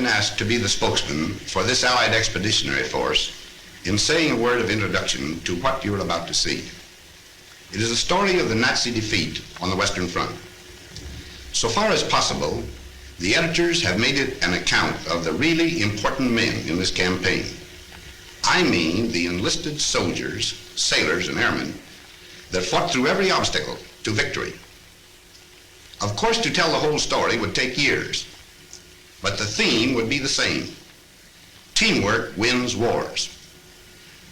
been asked to be the spokesman for this Allied Expeditionary Force in saying a word of introduction to what you're about to see. It is a story of the Nazi defeat on the Western Front. So far as possible, the editors have made it an account of the really important men in this campaign. I mean the enlisted soldiers, sailors, and airmen that fought through every obstacle to victory. Of course, to tell the whole story would take years, but the theme would be the same. Teamwork wins wars.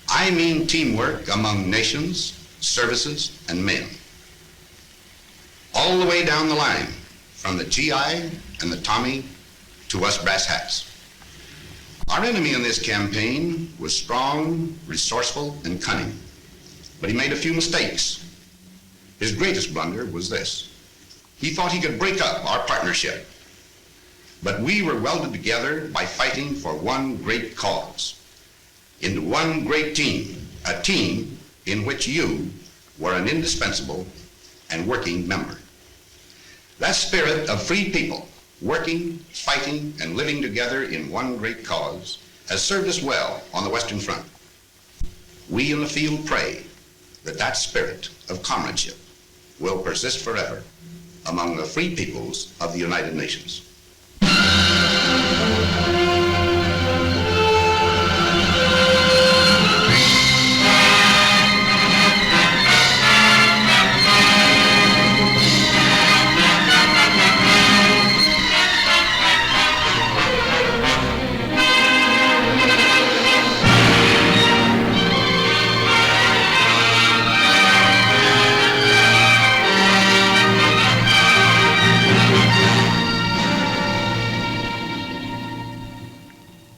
I mean teamwork among nations, services, and men. All the way down the line, from the GI and the Tommy to us brass hats. Our enemy in this campaign was strong, resourceful, and cunning, but he made a few mistakes. His greatest blunder was this. He thought he could break up our partnership, but we were welded together by fighting for one great cause, into one great team, a team in which you were an indispensable and working member. That spirit of free people, working, fighting, and living together in one great cause, has served us well on the Western Front. We in the field pray that that spirit of comradeship will persist forever among the free peoples of the United Nations.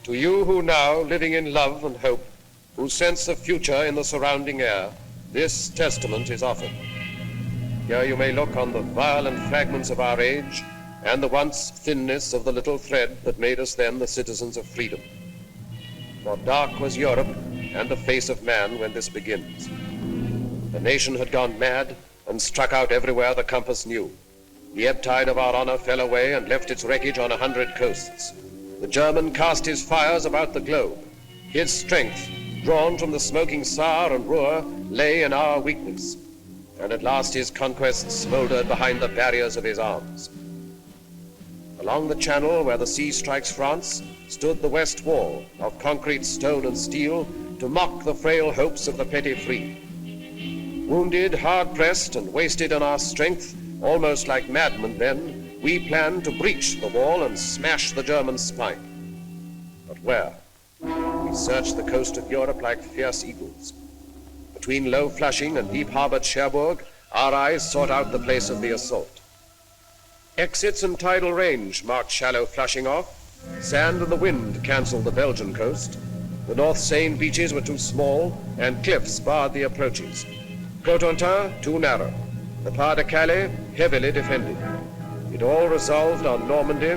To you who now, living in love and hope, who sense the future in the surrounding air, this testament is offered. Here you may look on the violent fragments of our age and the once thinness of the little thread that made us then the citizens of freedom. For dark was Europe and the face of man when this begins. The nation had gone mad and struck out everywhere the compass knew. The ebb tide of our honor fell away and left its wreckage on 100 coasts. The German cast his fires about the globe. His strength, drawn from the smoking Saar and Ruhr, lay in our weakness. And at last his conquests smoldered behind the barriers of his arms. Along the channel where the sea strikes France stood the West Wall of concrete, stone, and steel to mock the frail hopes of the petty free. Wounded, hard-pressed, and wasted in our strength, almost like madmen then, we planned to breach the wall and smash the German spine. But where? We searched the coast of Europe like fierce eagles. Between low Flushing and deep-harbored Cherbourg, our eyes sought out the place of the assault. Exits and tidal range marked shallow Flushing off. Sand and the wind canceled the Belgian coast. The North Seine beaches were too small, and cliffs barred the approaches. Cotentin, too narrow. The Pas de Calais, heavily defended. It all resolved on Normandy,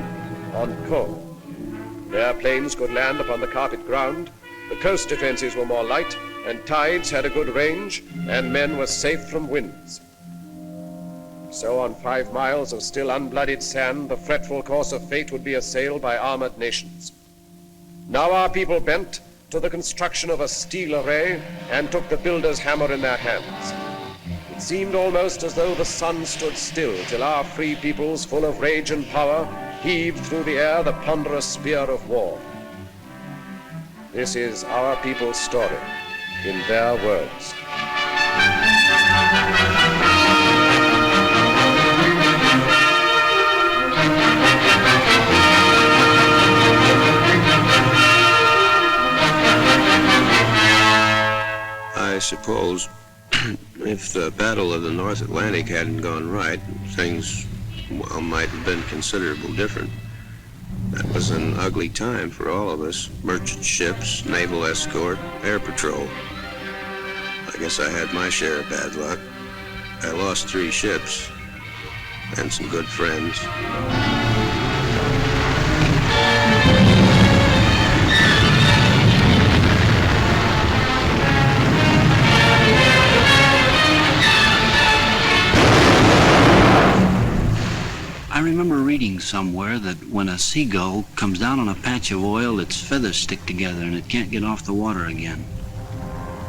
on Caen. There planes could land upon the carpet ground, the coast defenses were more light, and tides had a good range, and men were safe from winds. So on 5 miles of still unblooded sand, the fretful course of fate would be assailed by armored nations. Now our people bent to the construction of a steel array and took the builder's hammer in their hands. It seemed almost as though the sun stood still till our free peoples, full of rage and power, heaved through the air the ponderous spear of war. This is our people's story, in their words. I suppose if the Battle of the North Atlantic hadn't gone right, things might have been considerably different. That was an ugly time for all of us. Merchant ships, naval escort, air patrol. I guess I had my share of bad luck. I lost 3 ships and some good friends. I remember reading reading somewhere that when a seagull comes down on a patch of oil, its feathers stick together and it can't get off the water again.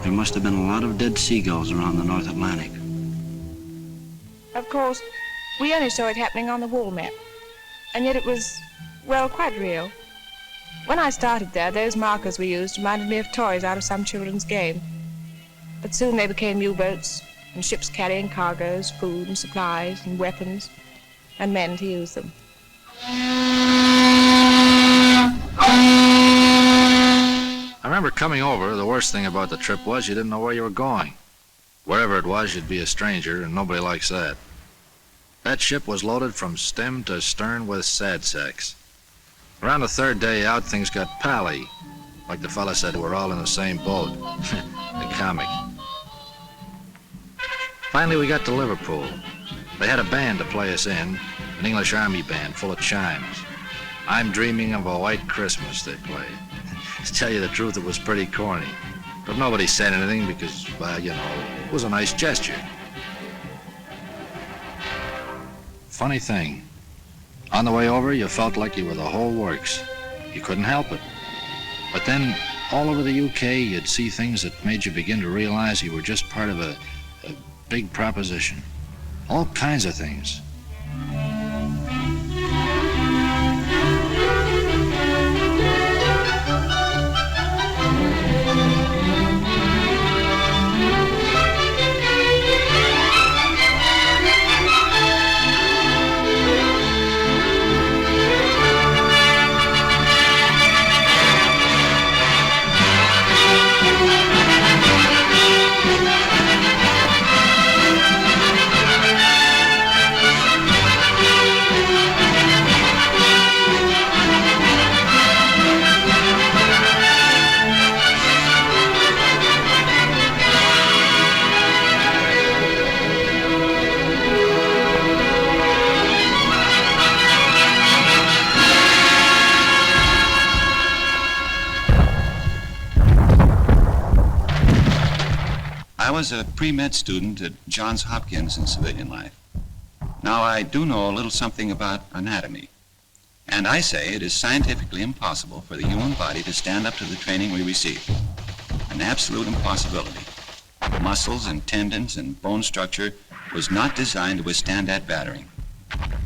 There must have been a lot of dead seagulls around the North Atlantic. Of course, we only saw it happening on the wall map, and yet it was, well, quite real. When I started there, those markers we used reminded me of toys out of some children's game. But soon they became U-boats and ships carrying cargoes, food and supplies and weapons, and men to use them. I remember coming over, the worst thing about the trip was you didn't know where you were going. Wherever it was, you'd be a stranger, and nobody likes that. That ship was loaded from stem to stern with sad sacks. Around the third day out, things got pally. Like the fella said, we're all in the same boat. The comic. Finally, we got to Liverpool. They had a band to play us in, an English Army band full of chimes. I'm Dreaming of a White Christmas, they played. To tell you the truth, it was pretty corny. But nobody said anything because, well, you know, it was a nice gesture. Funny thing, on the way over, you felt like you were the whole works. You couldn't help it. But then, all over the UK, you'd see things that made you begin to realize you were just part of a big proposition. All kinds of things. I was a pre-med student at Johns Hopkins in civilian life. Now, I do know a little something about anatomy, and I say it is scientifically impossible for the human body to stand up to the training we receive. An absolute impossibility. Muscles and tendons and bone structure was not designed to withstand that battering.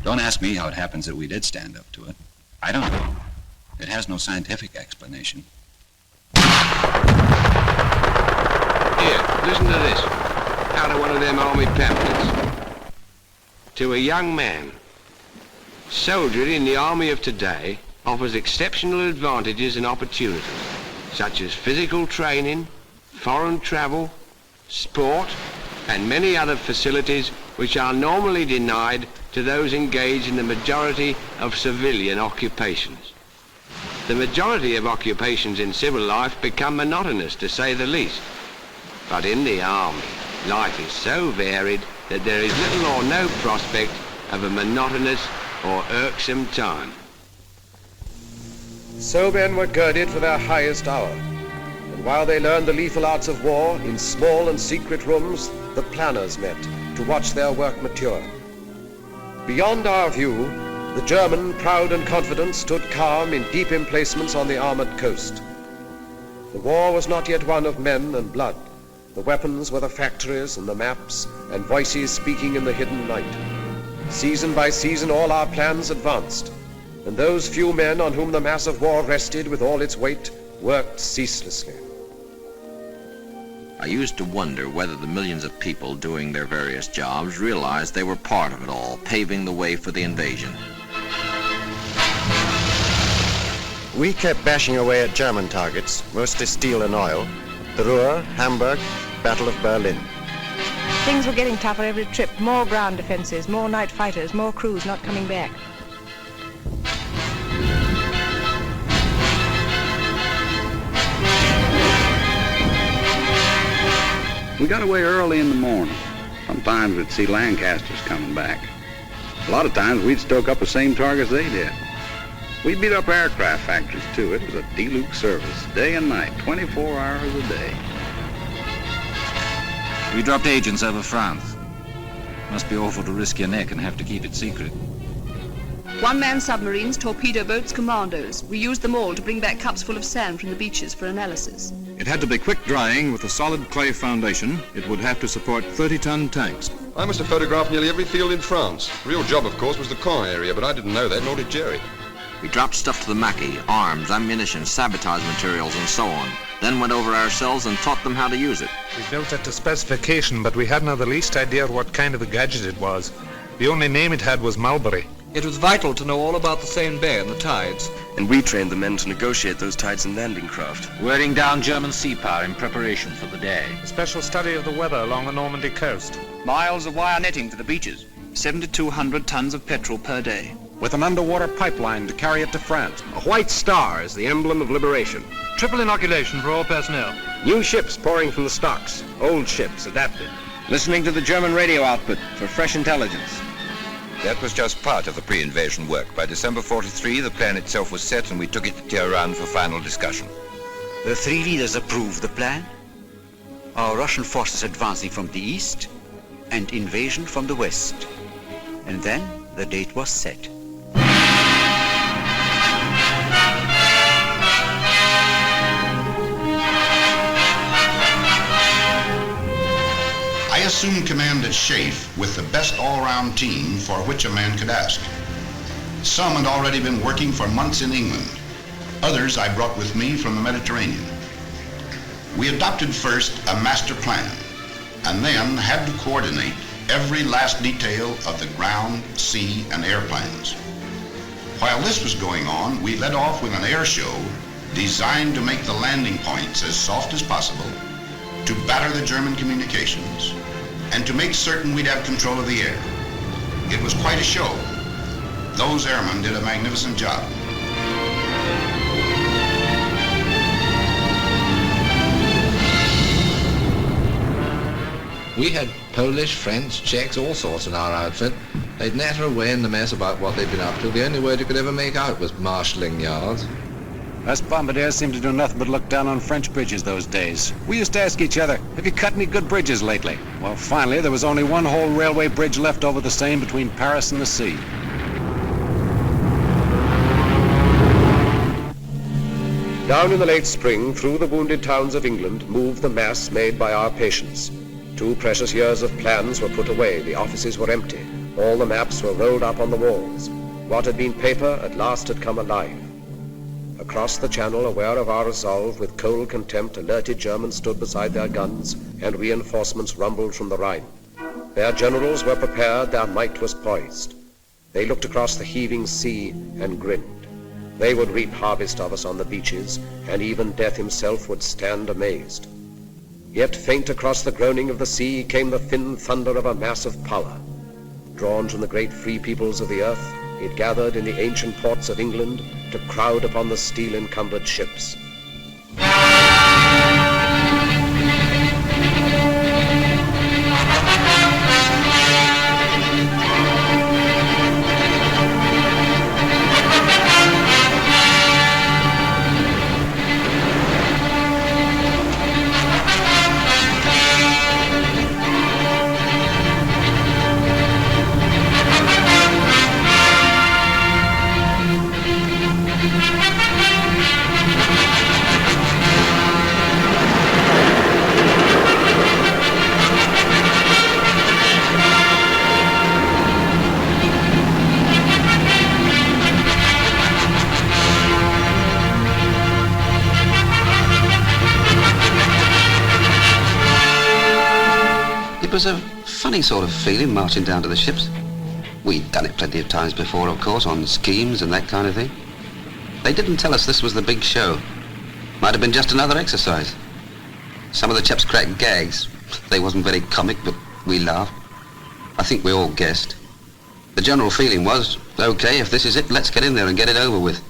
Don't ask me how it happens that we did stand up to it. I don't know. It has no scientific explanation. Here, listen to this, out of one of them army pamphlets. To a young man, soldiering in the army of today offers exceptional advantages and opportunities, such as physical training, foreign travel, sport, and many other facilities which are normally denied to those engaged in the majority of civilian occupations. The majority of occupations in civil life become monotonous, to say the least. But in the army, life is so varied that there is little or no prospect of a monotonous or irksome time. So men were girded for their highest hour, and while they learned the lethal arts of war, in small and secret rooms, the planners met to watch their work mature. Beyond our view, the German, proud and confident, stood calm in deep emplacements on the armored coast. The war was not yet one of men and blood. The weapons were the factories and the maps and voices speaking in the hidden night. Season by season all our plans advanced, and those few men on whom the mass of war rested with all its weight worked ceaselessly. I used to wonder whether the millions of people doing their various jobs realized they were part of it all, paving the way for the invasion. We kept bashing away at German targets, mostly steel and oil. The Ruhr, Hamburg, Battle of Berlin. Things were getting tougher every trip. More ground defenses, more night fighters, more crews not coming back. We got away early in the morning. Sometimes we'd see Lancasters coming back. A lot of times we'd stoke up the same targets they did. We beat up aircraft factories too. It was a deluxe service, day and night, 24 hours a day. We dropped agents over France. Must be awful to risk your neck and have to keep it secret. One-man submarines, torpedo boats, commandos. We used them all to bring back cups full of sand from the beaches for analysis. It had to be quick drying with a solid clay foundation. It would have to support 30-ton tanks. I must have photographed nearly every field in France. The real job, of course, was the Caen area, but I didn't know that, nor did Jerry. We dropped stuff to the Mackie, arms, ammunition, sabotage materials, and so on. Then went over ourselves and taught them how to use it. We built it to specification, but we hadn't the least idea what kind of a gadget it was. The only name it had was Mulberry. It was vital to know all about the Seine Bay and the tides. And we trained the men to negotiate those tides in landing craft. Wearing down German sea power in preparation for the day. A special study of the weather along the Normandy coast. Miles of wire netting for the beaches. 7,200 tons of petrol per day. With an underwater pipeline to carry it to France. A white star is the emblem of liberation. Triple inoculation for all personnel. New ships pouring from the stocks. Old ships adapted. Listening to the German radio output for fresh intelligence. That was just part of the pre-invasion work. By December 43, the plan itself was set and we took it to Tehran for final discussion. The three leaders approved the plan. Our Russian forces advancing from the east and invasion from the west. And then the date was set. I assumed command at Seufert with the best all-round team for which a man could ask. Some had already been working for months in England. Others I brought with me from the Mediterranean. We adopted first a master plan, and then had to coordinate every last detail of the ground, sea, and air plans. While this was going on, we led off with an air show designed to make the landing points as soft as possible, to batter the German communications, and to make certain we'd have control of the air. It was quite a show. Those airmen did a magnificent job. We had Polish, French, Czechs, all sorts in our outfit. They'd natter away in the mess about what they'd been up to. The only word you could ever make out was marshalling yards. Us bombardiers seemed to do nothing but look down on French bridges those days. We used to ask each other, have you cut any good bridges lately? Well, finally, there was only one whole railway bridge left over the Seine between Paris and the sea. Down in the late spring, through the wounded towns of England, moved the mass made by our patients. 2 precious years of plans were put away. The offices were empty. All the maps were rolled up on the walls. What had been paper at last had come alive. Across the channel, aware of our resolve, with cold contempt, alerted Germans stood beside their guns, and reinforcements rumbled from the Rhine. Their generals were prepared, their might was poised. They looked across the heaving sea and grinned. They would reap harvest of us on the beaches, and even death himself would stand amazed. Yet faint across the groaning of the sea came the thin thunder of a massive power. Drawn from the great free peoples of the earth, it gathered in the ancient ports of England to crowd upon the steel-encumbered ships. It was a funny sort of feeling marching down to the ships. We'd done it plenty of times before, of course, on schemes and that kind of thing. They didn't tell us this was the big show. Might have been just another exercise. Some of the chaps cracked gags. They wasn't very comic, but we laughed. I think we all guessed. The general feeling was, okay, if this is it, let's get in there and get it over with.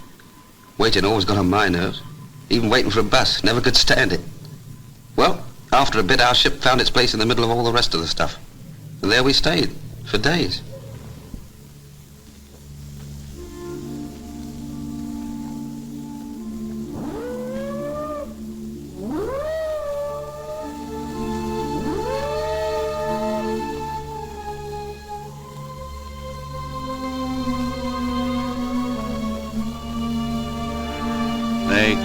Waiting always got on my nerves. Even waiting for a bus, never could stand it. Well, after a bit, our ship found its place in the middle of all the rest of the stuff. And there we stayed, for days.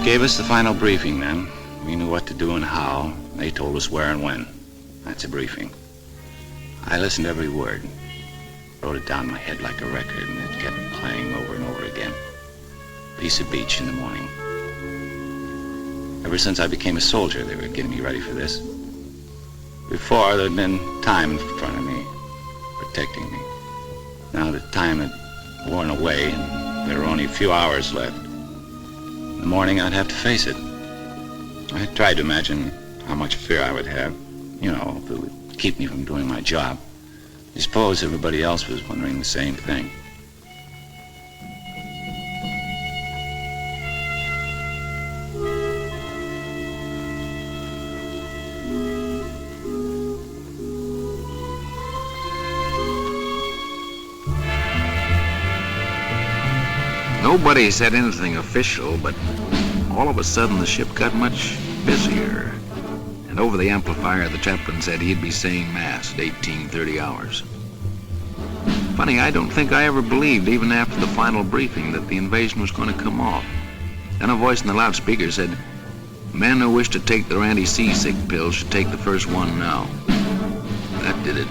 Gave us the final briefing then. We knew what to do and how. They told us where and when. That's a briefing. I listened to every word. Wrote it down in my head like a record, and it kept playing over and over again. Piece of beach in the morning. Ever since I became a soldier, they were getting me ready for this. Before, there'd been time in front of me, protecting me. Now the time had worn away, and there were only a few hours left. In the morning, I'd have to face it. I tried to imagine how much fear I would have, if it would keep me from doing my job. I suppose everybody else was wondering the same thing. Nobody said anything official, but all of a sudden the ship got much busier. And over the amplifier, the chaplain said he'd be saying Mass at 18:30 hours. Funny, I don't think I ever believed, even after the final briefing, that the invasion was going to come off. Then a voice in the loudspeaker said, "Men who wish to take their anti-seasick pills should take the first one now." That did it.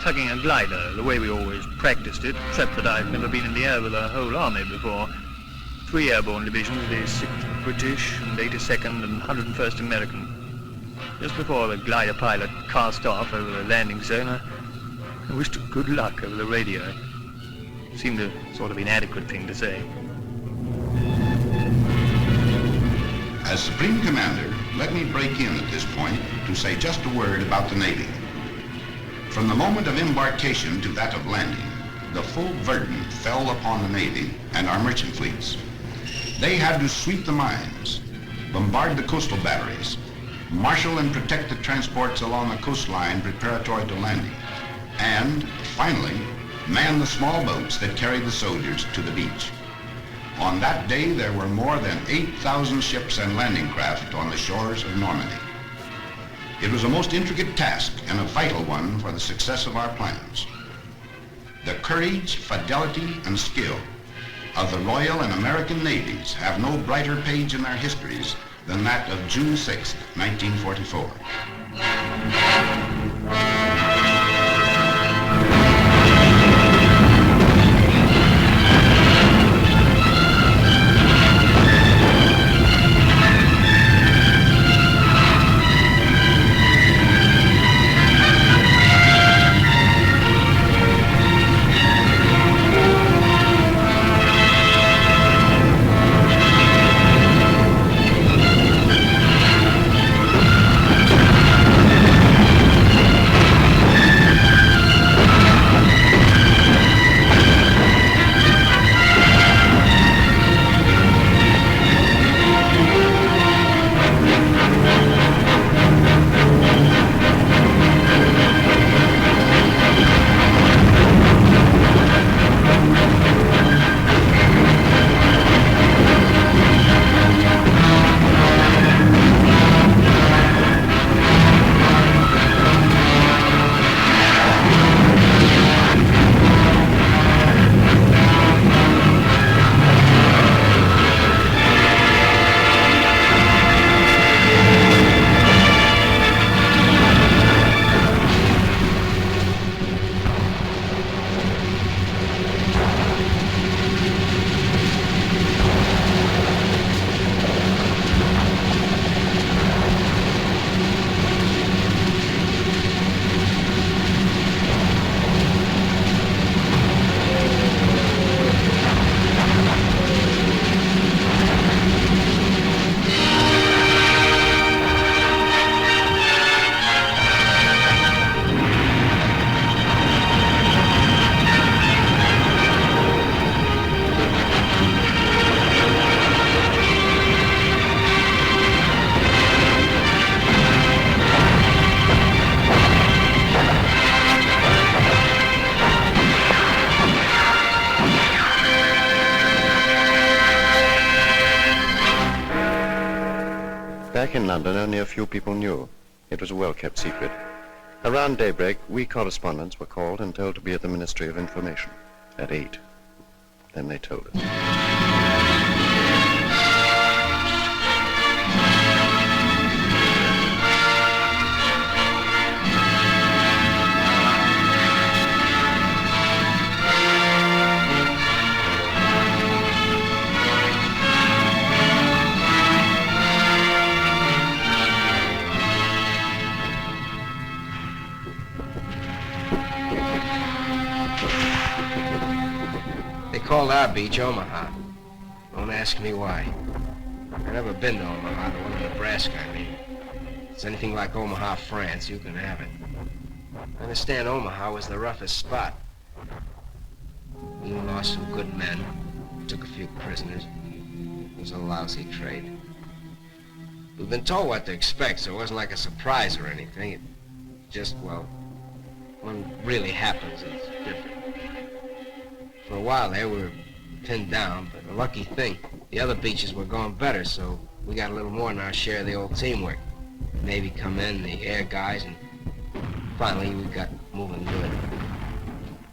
tugging a glider, the way we always practiced it, except that I've never been in the air with a whole army before. 3 airborne divisions, the 6th British and 82nd and 101st American. Just before the glider pilot cast off over the landing zone, I wished him good luck over the radio. It seemed a sort of inadequate thing to say. As Supreme Commander, let me break in at this point to say just a word about the Navy. From the moment of embarkation to that of landing, the full burden fell upon the Navy and our merchant fleets. They had to sweep the mines, bombard the coastal batteries, marshal and protect the transports along the coastline preparatory to landing, and, finally, man the small boats that carried the soldiers to the beach. On that day, there were more than 8,000 ships and landing craft on the shores of Normandy. It was a most intricate task and a vital one for the success of our plans. The courage, fidelity, and skill of the Royal and American Navies have no brighter page in their histories than that of June 6, 1944. in London, only a few people knew. It was a well-kept secret. Around daybreak, we correspondents were called and told to be at the Ministry of Information at 8. Then they told us. They called our beach Omaha. Don't ask me why. I've never been to Omaha, the one in Nebraska, I mean. If it's anything like Omaha, France, you can have it. I understand Omaha was the roughest spot. We lost some good men, took a few prisoners. It was a lousy trade. We've been told what to expect, so it wasn't like a surprise or anything. It just, well, when it really happens, it's different. For a while there, we were pinned down, but a lucky thing, the other beaches were going better, so we got a little more than our share of the old teamwork. The Navy come in, the air guys, and finally we got moving good.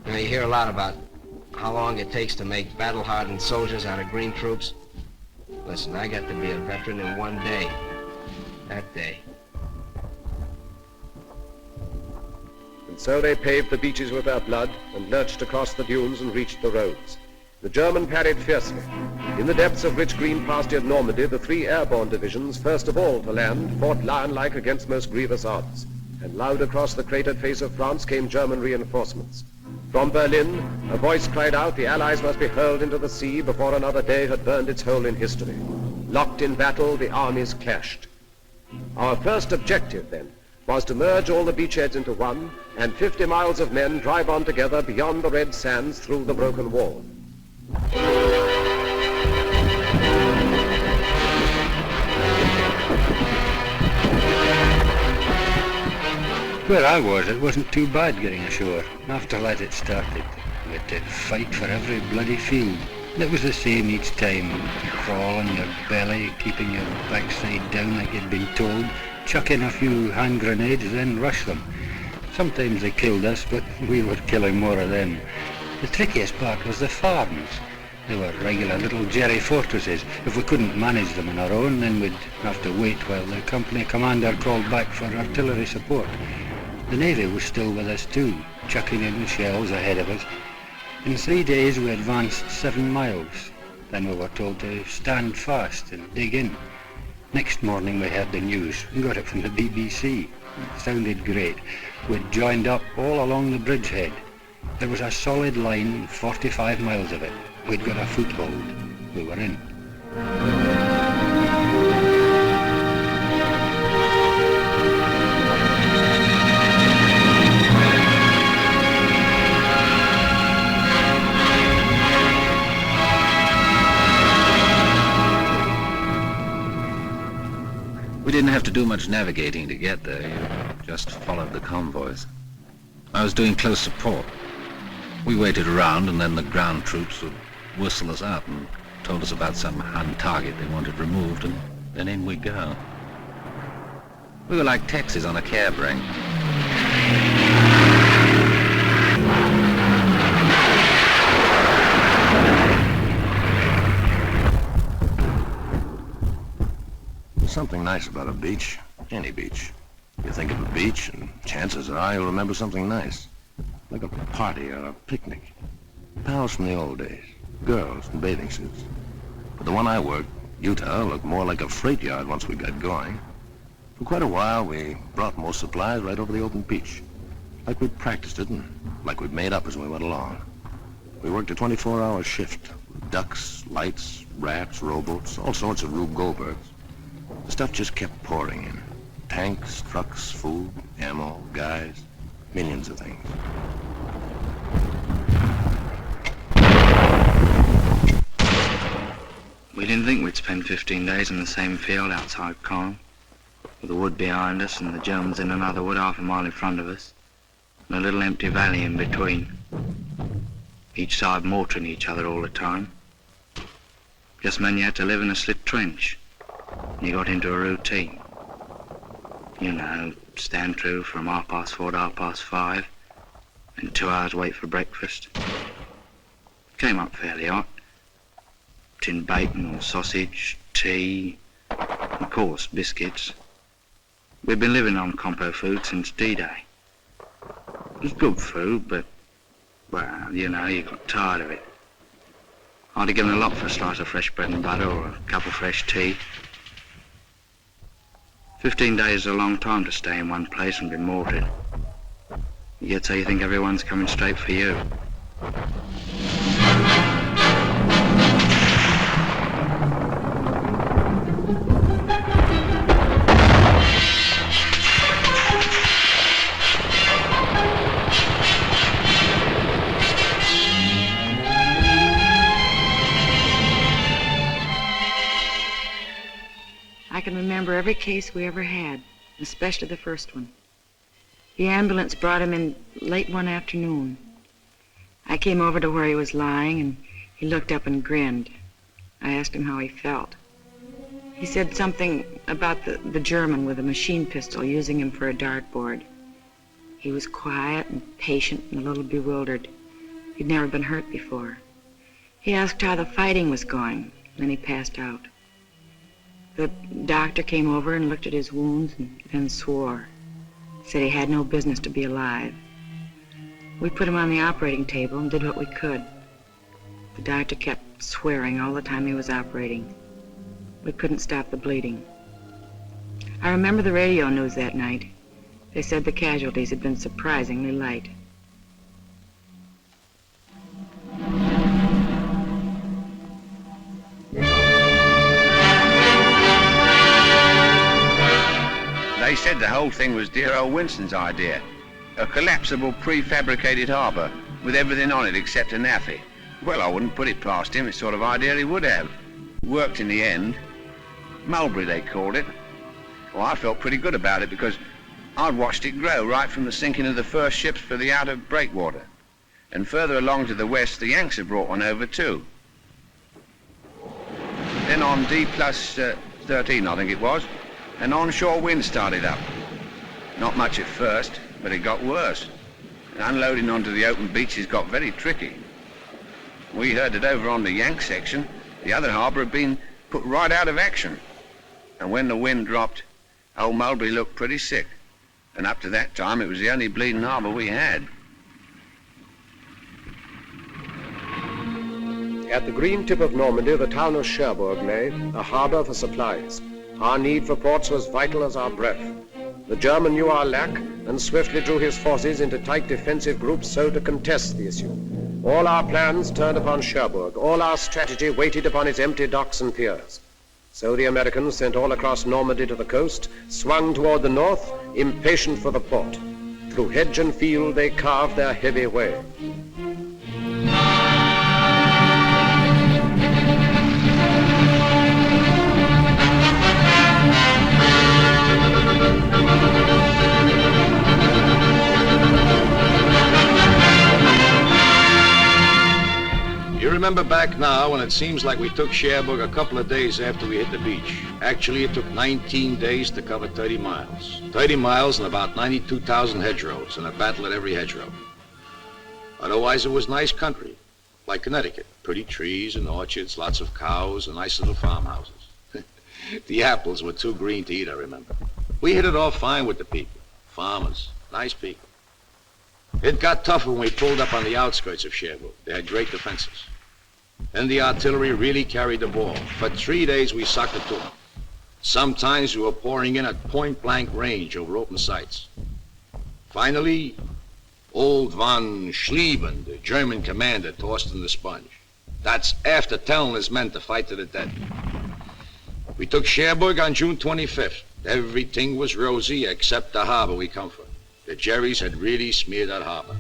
You know, you hear a lot about how long it takes to make battle-hardened soldiers out of green troops. Listen, I got to be a veteran in one day. That day. And so they paved the beaches with their blood and lurched across the dunes and reached the roads. The German parried fiercely. In the depths of rich green pastured Normandy, the 3 airborne divisions, first of all to land, fought lion-like against most grievous odds. And loud across the cratered face of France came German reinforcements. From Berlin, a voice cried out the Allies must be hurled into the sea before another day had burned its hole in history. Locked in battle, the armies clashed. Our first objective, then, was to merge all the beachheads into one, and 50 miles of men drive on together beyond the red sands through the broken wall. Where I was, it wasn't too bad getting ashore. After that it started. We had to fight for every bloody field. It was the same each time. Crawl on your belly, keeping your backside down like you'd been told, chuck in a few hand grenades, then rush them. Sometimes they killed us, but we were killing more of them. The trickiest part was the farms. They were regular little jerry fortresses. If we couldn't manage them on our own, then we'd have to wait while the company commander called back for artillery support. The Navy was still with us too, chucking in shells ahead of us. In 3 days we advanced 7 miles. Then we were told to stand fast and dig in. Next morning we heard the news. We got it from the BBC. It sounded great. We'd joined up all along the bridgehead. There was a solid line, 45 miles of it. We'd got a foothold. We were in. We didn't have to do much navigating to get there. You just followed the convoys. I was doing close support. We waited around, and then the ground troops would whistle us out and told us about some hand target they wanted removed, and then in we go. We were like taxis on a cab rank. There's something nice about a beach, any beach. You think of a beach, and chances are you'll remember something nice. Like a party or a picnic. Pals from the old days. Girls in bathing suits. But the one I worked, Utah, looked more like a freight yard once we got going. For quite a while, we brought most supplies right over the open beach. Like we'd practiced it and like we'd made up as we went along. We worked a 24-hour shift. Ducks, lights, rafts, rowboats, all sorts of Rube Goldbergs. The stuff just kept pouring in. Tanks, trucks, food, ammo, guys, millions of things. We didn't think we'd spend 15 days in the same field outside Caen, with the wood behind us and the Germans in another wood half a mile in front of us, and a little empty valley in between, each side mortaring each other all the time. Just meant you had to live in a slit trench, and you got into a routine. You know, stand through from 4:30 to 5:30, and 2 hours wait for breakfast. Came up fairly hot. Tin bacon or sausage, tea, of course, biscuits. We've been living on compo food since D-Day. It was good food, but, well, you know, you got tired of it. I'd have given a lot for a slice of fresh bread and butter or a cup of fresh tea. 15 days is a long time to stay in one place and be mortared. You get so you think everyone's coming straight for you. I can remember every case we ever had, especially the first one. The ambulance brought him in late one afternoon. I came over to where he was lying, and he looked up and grinned. I asked him how he felt. He said something about the German with a machine pistol using him for a dartboard. He was quiet and patient and a little bewildered. He'd never been hurt before. He asked how the fighting was going, then he passed out. The doctor came over and looked at his wounds and then swore. Said he had no business to be alive. We put him on the operating table and did what we could. The doctor kept swearing all the time he was operating. We couldn't stop the bleeding. I remember the radio news that night. They said the casualties had been surprisingly light. They said the whole thing was dear old Winston's idea. A collapsible prefabricated harbour with everything on it except a naffy. Well, I wouldn't put it past him. It's the sort of idea he would have. Worked in the end. Mulberry, they called it. Well, I felt pretty good about it because I'd watched it grow right from the sinking of the first ships for the outer breakwater. And further along to the west, the Yanks had brought one over too. Then on D+13, I think it was, an onshore wind started up. Not much at first, but it got worse. And unloading onto the open beaches got very tricky. We heard that over on the Yank section, the other harbour had been put right out of action. And when the wind dropped, old Mulberry looked pretty sick. And up to that time, it was the only bleeding harbour we had. At the green tip of Normandy, the town of Cherbourg lay, a harbour for supplies. Our need for ports was vital as our breath. The German knew our lack and swiftly drew his forces into tight defensive groups so to contest the issue. All our plans turned upon Cherbourg. All our strategy waited upon its empty docks and piers. So the Americans, sent all across Normandy to the coast, swung toward the north, impatient for the port. Through hedge and field they carved their heavy way. You remember back now when it seems like we took Cherbourg a couple of days after we hit the beach. Actually, it took 19 days to cover 30 miles. 30 miles and about 92,000 hedgerows, and a battle at every hedgerow. Otherwise, it was nice country, like Connecticut. Pretty trees and orchards, lots of cows, and nice little farmhouses. The apples were too green to eat, I remember. We hit it off fine with the people. Farmers, nice people. It got tougher when we pulled up on the outskirts of Cherbourg. They had great defenses. Then the artillery really carried the ball. For 3 days we sucked it to them. Sometimes we were pouring in at point-blank range over open sights. Finally, old von Schlieben, the German commander, tossed in the sponge. That's after telling his men to fight to the death. We took Cherbourg on June 25th. Everything was rosy except the harbor we come from. The Jerrys had really smeared that harbor.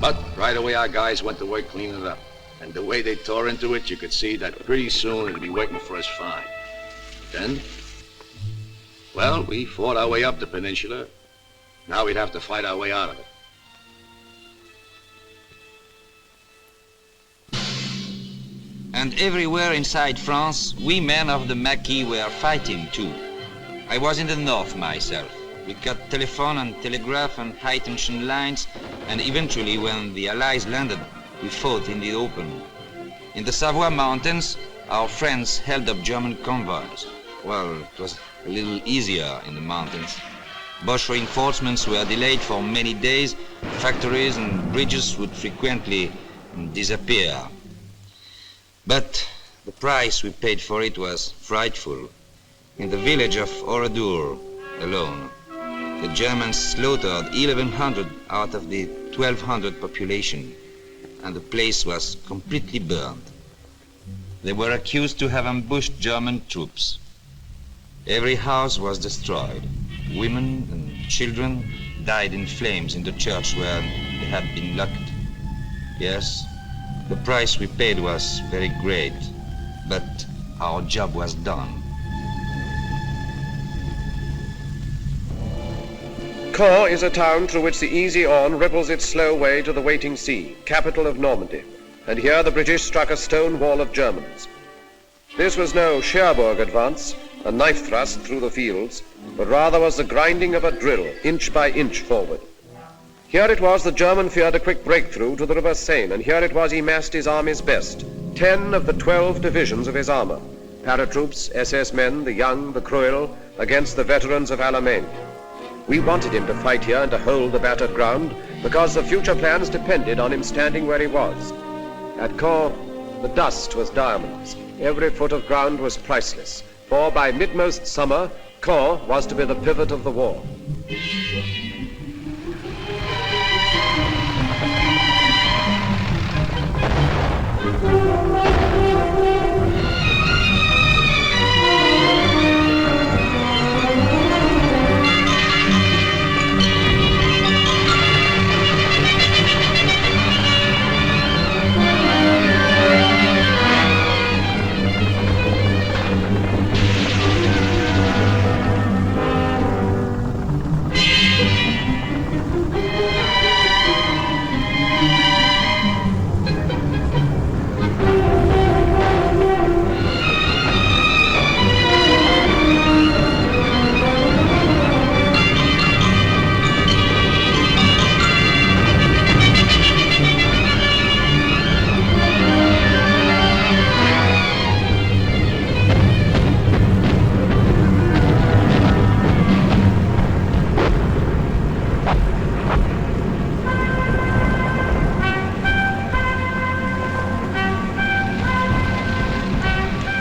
But right away our guys went to work cleaning it up. And the way they tore into it, you could see that pretty soon it'd be waiting for us fine. Then, well, we fought our way up the peninsula. Now we'd have to fight our way out of it. And everywhere inside France, we men of the Maquis were fighting too. I was in the north myself. We cut telephone and telegraph and high-tension lines, and eventually, when the Allies landed, we fought in the open. In the Savoy Mountains, our friends held up German convoys. Well, it was a little easier in the mountains. Boche reinforcements were delayed for many days. Factories and bridges would frequently disappear. But the price we paid for it was frightful. In the village of Oradour alone, the Germans slaughtered 1,100 out of the 1,200 population, and the place was completely burned. They were accused to have ambushed German troops. Every house was destroyed. Women and children died in flames in the church where they had been locked. Yes, the price we paid was very great, but our job was done. Caen is a town through which the easy Orne ripples its slow way to the waiting sea, capital of Normandy, and here the British struck a stone wall of Germans. This was no Cherbourg advance, a knife thrust through the fields, but rather was the grinding of a drill, inch by inch forward. Here it was the German feared a quick breakthrough to the River Seine, and here it was he massed his army's best, 10 of the 12 divisions of his armor, paratroops, SS men, the young, the cruel, against the veterans of Alamein. We wanted him to fight here and to hold the battered ground, because the future plans depended on him standing where he was. At Caen, the dust was diamonds. Every foot of ground was priceless, for by midmost summer, Caen was to be the pivot of the war.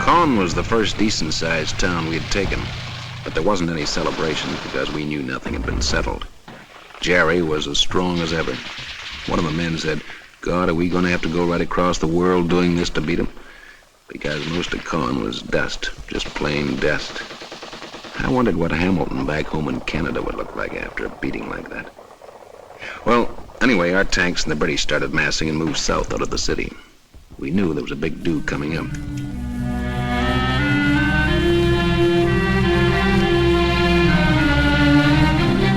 Caen was the first decent-sized town we had taken, but there wasn't any celebration because we knew nothing had been settled. Jerry was as strong as ever. One of the men said, "God, are we going to have to go right across the world doing this to beat 'em?" Because most of Caen was dust, just plain dust. I wondered what Hamilton back home in Canada would look like after a beating like that. Well, anyway, our tanks and the British started massing and moved south out of the city. We knew there was a big do coming up.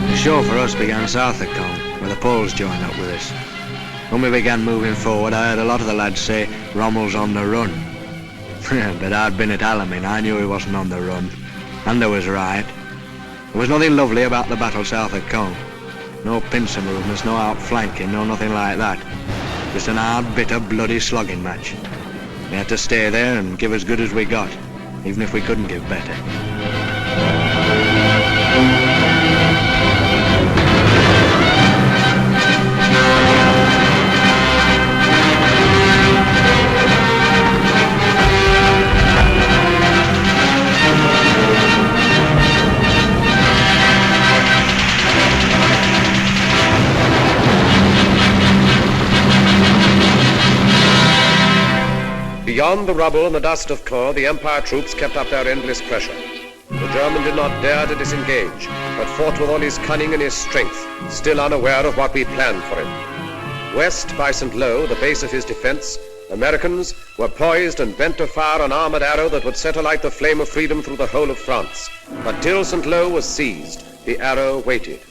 The show for us began south of Caen, where the Poles joined up with us. When we began moving forward, I heard a lot of the lads say Rommel's on the run. But I'd been at Alamein, I knew he wasn't on the run. And I was right. There was nothing lovely about the battle south of Caen. No pincer movements, no outflanking, no nothing like that. Just an hard, bitter, bloody slogging match. We had to stay there and give as good as we got, even if we couldn't give better. Beyond the rubble and the dust of Caen, the Empire troops kept up their endless pressure. The German did not dare to disengage, but fought with all his cunning and his strength, still unaware of what we planned for him. West by St. Lo, the base of his defense, Americans were poised and bent to fire an armored arrow that would set alight the flame of freedom through the whole of France. But till St. Lo was seized, the arrow waited.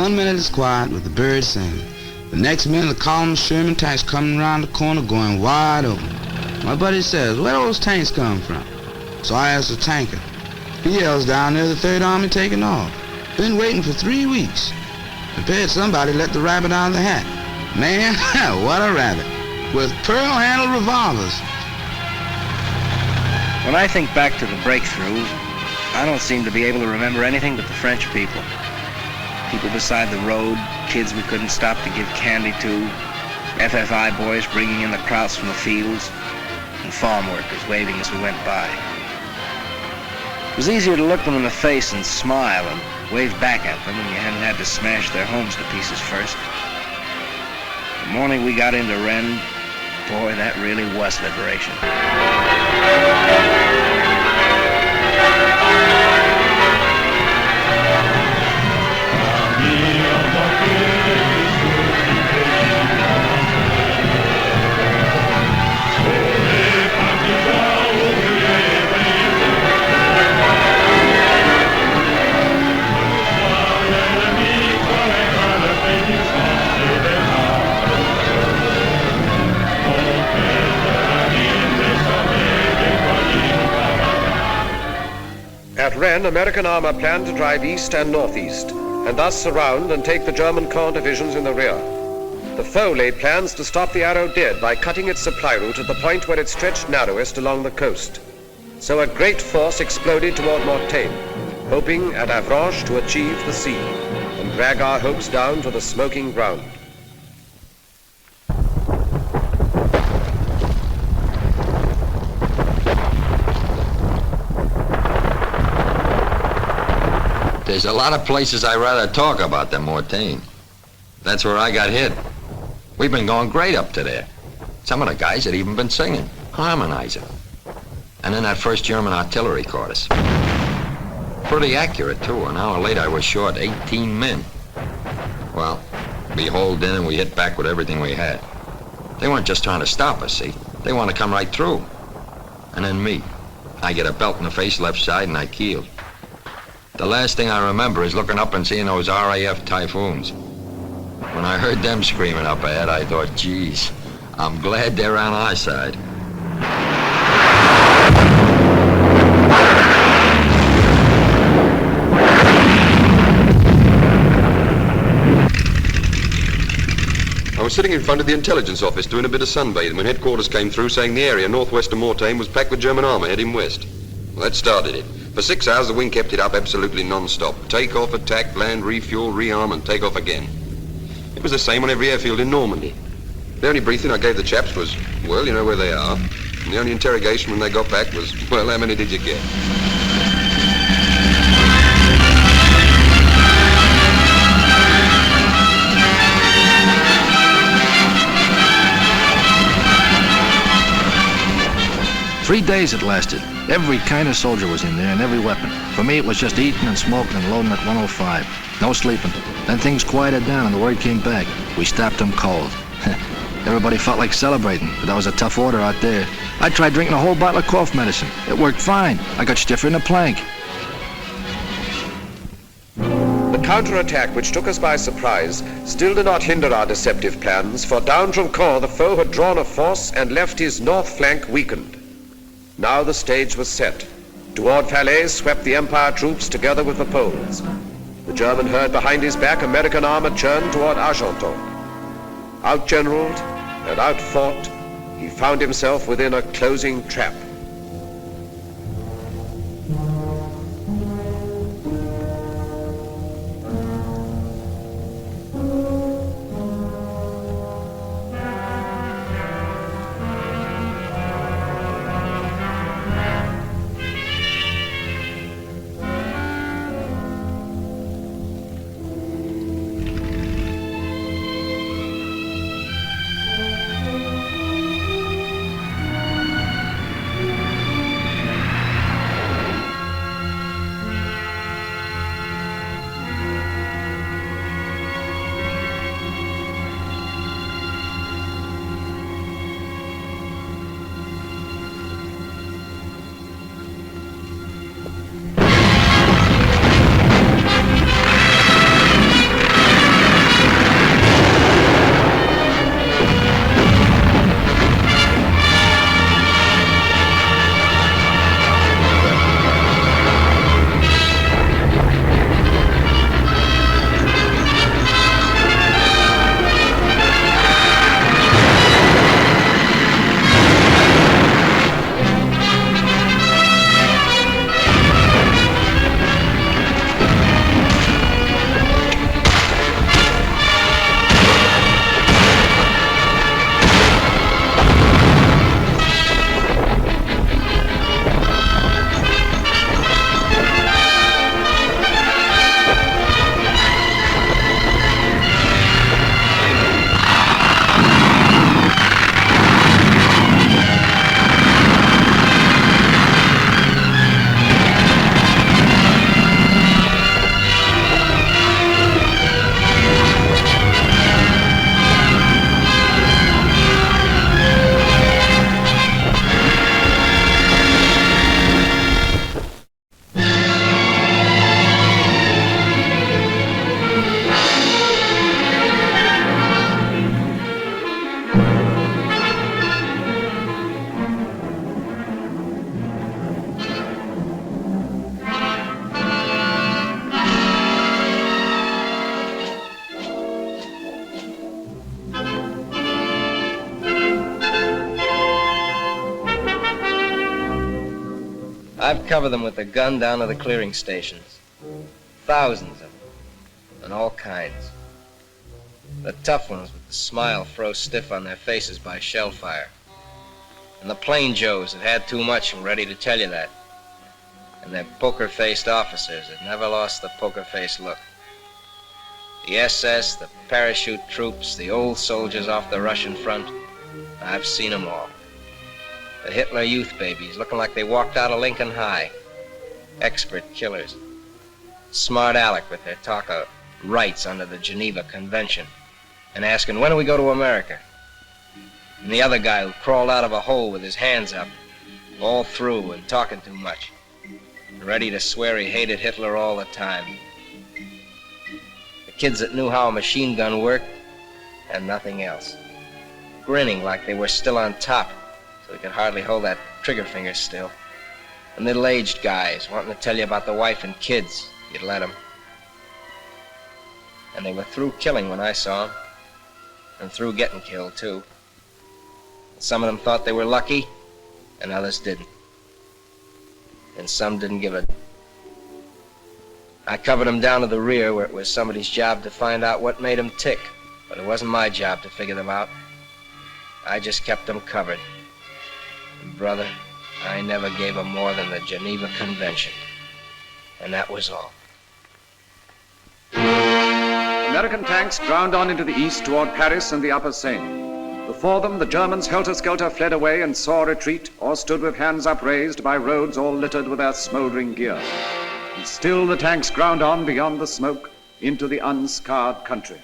1 minute it's quiet with the birds singing. The next minute the column of Sherman tanks coming around the corner going wide open. My buddy says, where those tanks come from? So I asked the tanker. He yells down there the Third Army taking off. Been waiting for 3 weeks. Prepared somebody let the rabbit out of the hat. Man, what a rabbit. With pearl-handled revolvers. When I think back to the breakthrough, I don't seem to be able to remember anything but the French people. People beside the road, kids we couldn't stop to give candy to, FFI boys bringing in the krauts from the fields, and farm workers waving as we went by. It was easier to look them in the face and smile and wave back at them when you hadn't had to smash their homes to pieces first. The morning we got into Rennes, boy, that really was liberation. At Rennes, American armor planned to drive east and northeast, and thus surround and take the German Caen divisions in the rear. The foe laid plans to stop the Arrow dead by cutting its supply route at the point where it stretched narrowest along the coast. So a great force exploded toward Mortagne, hoping at Avranches to achieve the sea and drag our hopes down to the smoking ground. There's a lot of places I'd rather talk about than Mortagne. That's where I got hit. We've been going great up to there. Some of the guys had even been singing, harmonizing. And then that first German artillery caught us. Pretty accurate, too. An hour later, I was short 18 men. Well, we holed in and we hit back with everything we had. They weren't just trying to stop us, see? They want to come right through. And then me. I get a belt in the face left side and I keeled. The last thing I remember is looking up and seeing those RAF Typhoons. When I heard them screaming up ahead, I thought, geez, I'm glad they're on our side. I was sitting in front of the intelligence office doing a bit of sunbathing when headquarters came through saying the area northwest of Mortagne was packed with German armor heading west. Well, that started it. For 6 hours, the wind kept it up absolutely non-stop. Take off, attack, land, refuel, rearm, and take off again. It was the same on every airfield in Normandy. The only briefing I gave the chaps was, well, you know where they are. And the only interrogation when they got back was, well, how many did you get? Three days it lasted. Every kind of soldier was in there and every weapon. For me, it was just eating and smoking and loading at 105. No sleeping. Then things quieted down and the word came back. We stopped them cold. Everybody felt like celebrating, but that was a tough order out there. I tried drinking a whole bottle of cough medicine. It worked fine. I got stiffer than a plank. The counterattack, which took us by surprise, still did not hinder our deceptive plans, for down from Caen the foe had drawn a force and left his north flank weakened. Now the stage was set. Toward Falaise swept the Empire troops together with the Poles. The German heard behind his back American armor churn toward Argenton. Outgeneraled and outfought, he found himself within a closing trap. I've covered them with the gun down to the clearing stations. Thousands of them, and all kinds. The tough ones with the smile froze stiff on their faces by shell fire. And the plain Joes that had too much and ready to tell you that. And their poker-faced officers that never lost the poker-faced look. The SS, the parachute troops, the old soldiers off the Russian front, I've seen them all. The Hitler youth babies looking like they walked out of Lincoln High. Expert killers. Smart Alec with their talk of rights under the Geneva Convention and asking, when do we go to America? And the other guy who crawled out of a hole with his hands up, all through and talking too much, and ready to swear he hated Hitler all the time. The kids that knew how a machine gun worked and nothing else. Grinning like they were still on top, so they could hardly hold that trigger finger still. And middle-aged guys wanting to tell you about the wife and kids, you'd let them. And they were through killing when I saw them, and through getting killed, too. Some of them thought they were lucky, and others didn't. And some didn't give a... I covered them down to the rear where it was somebody's job to find out what made them tick, but it wasn't my job to figure them out. I just kept them covered. And brother, I never gave them more than the Geneva Convention. And that was all. American tanks ground on into the east toward Paris and the Upper Seine. Before them, the Germans helter-skelter fled away and saw retreat, or stood with hands upraised by roads all littered with their smoldering gear. And still the tanks ground on beyond the smoke into the unscarred country.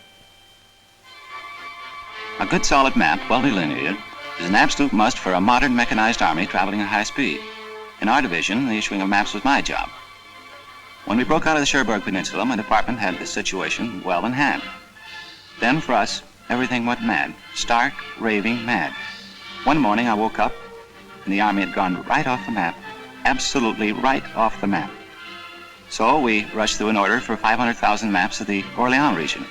A good solid map, well delineated, is an absolute must for a modern mechanized army traveling at high speed. In our division, the issuing of maps was my job. When we broke out of the Cherbourg Peninsula, my department had the situation well in hand. Then, for us, everything went mad, stark, raving mad. One morning I woke up, and the army had gone right off the map, absolutely right off the map. So we rushed through an order for 500,000 maps of the Orléans region.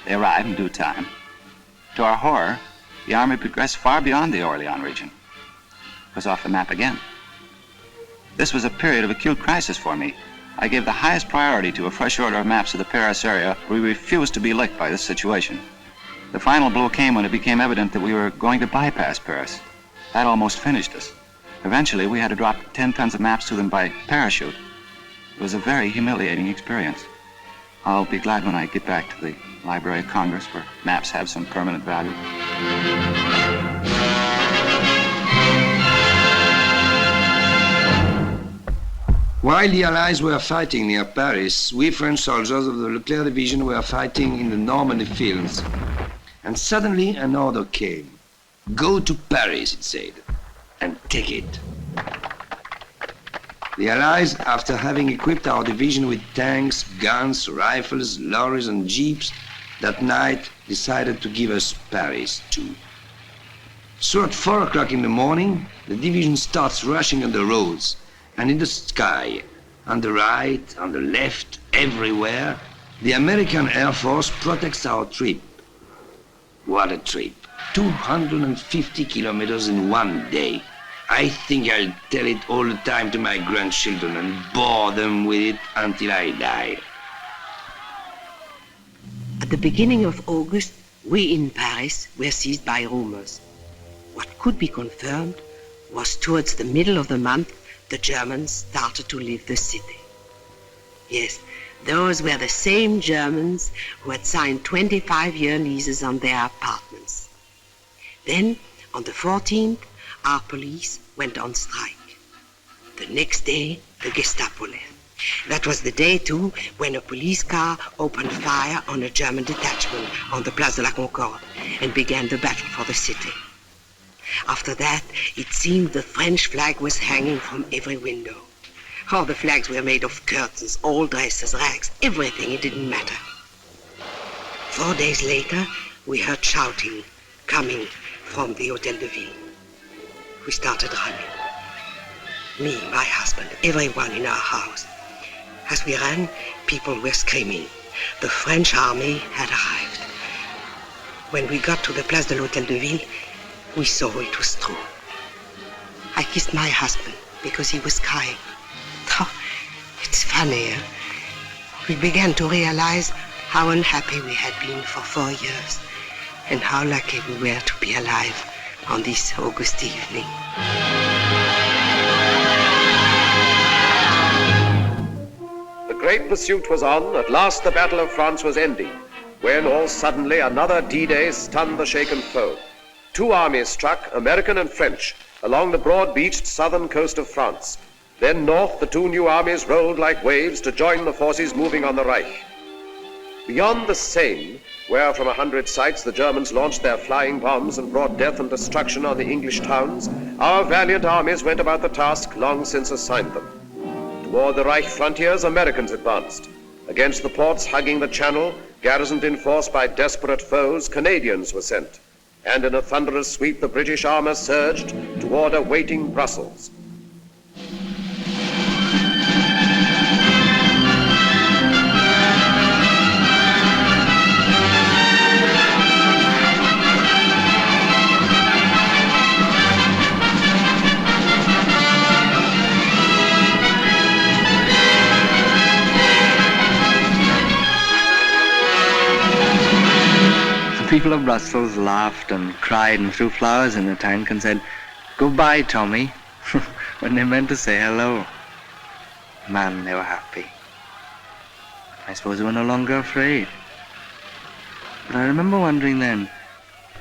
They arrived in due time. To our horror, the army progressed far beyond the Orléans region. It was off the map again. This was a period of acute crisis for me. I gave the highest priority to a fresh order of maps of the Paris area. We refused to be licked by this situation. The final blow came when it became evident that we were going to bypass Paris. That almost finished us. Eventually, we had to drop 10 tons of maps to them by parachute. It was a very humiliating experience. I'll be glad when I get back to the Library of Congress, where maps have some permanent value. While the Allies were fighting near Paris, we French soldiers of the Leclerc Division were fighting in the Normandy fields. And suddenly an order came. Go to Paris, it said, and take it. The Allies, after having equipped our division with tanks, guns, rifles, lorries, and jeeps, that night decided to give us Paris too. So at 4 o'clock in the morning, the division starts rushing on the roads, and in the sky, on the right, on the left, everywhere, the American Air Force protects our trip. What a trip. 250 kilometers in one day. I think I'll tell it all the time to my grandchildren and bore them with it until I die. At the beginning of August, we in Paris were seized by rumors. What could be confirmed was towards the middle of the month, the Germans started to leave the city. Yes, those were the same Germans who had signed 25-year leases on their apartments. Then, on the 14th, our police went on strike. The next day, the Gestapo left. That was the day, too, when a police car opened fire on a German detachment on the Place de la Concorde and began the battle for the city. After that, it seemed the French flag was hanging from every window. All the flags were made of curtains, old dresses, rags, everything, it didn't matter. 4 days later, we heard shouting coming from the Hôtel de Ville. We started running. Me, my husband, everyone in our house. As we ran, people were screaming. The French army had arrived. When we got to the Place de l'Hôtel de Ville, we saw it was true. I kissed my husband because he was crying. funnier. We began to realize how unhappy we had been for 4 years and how lucky we were to be alive on this August evening. The great pursuit was on. At last the Battle of France was ending, when all suddenly another D-Day stunned the shaken foe. 2 armies struck, American and French, along the broad-beached southern coast of France. Then north, the 2 new armies rolled like waves to join the forces moving on the Reich. Beyond the Seine, where from 100 sites the Germans launched their flying bombs and brought death and destruction on the English towns, our valiant armies went about the task long since assigned them. Toward the Reich frontiers, Americans advanced. Against the ports hugging the Channel, garrisoned in force by desperate foes, Canadians were sent. And in a thunderous sweep, the British armor surged toward awaiting Brussels. The people of Brussels laughed and cried and threw flowers in the tank and said, "Goodbye, Tommy," when they meant to say hello. Man, they were happy. I suppose they were no longer afraid. But I remember wondering then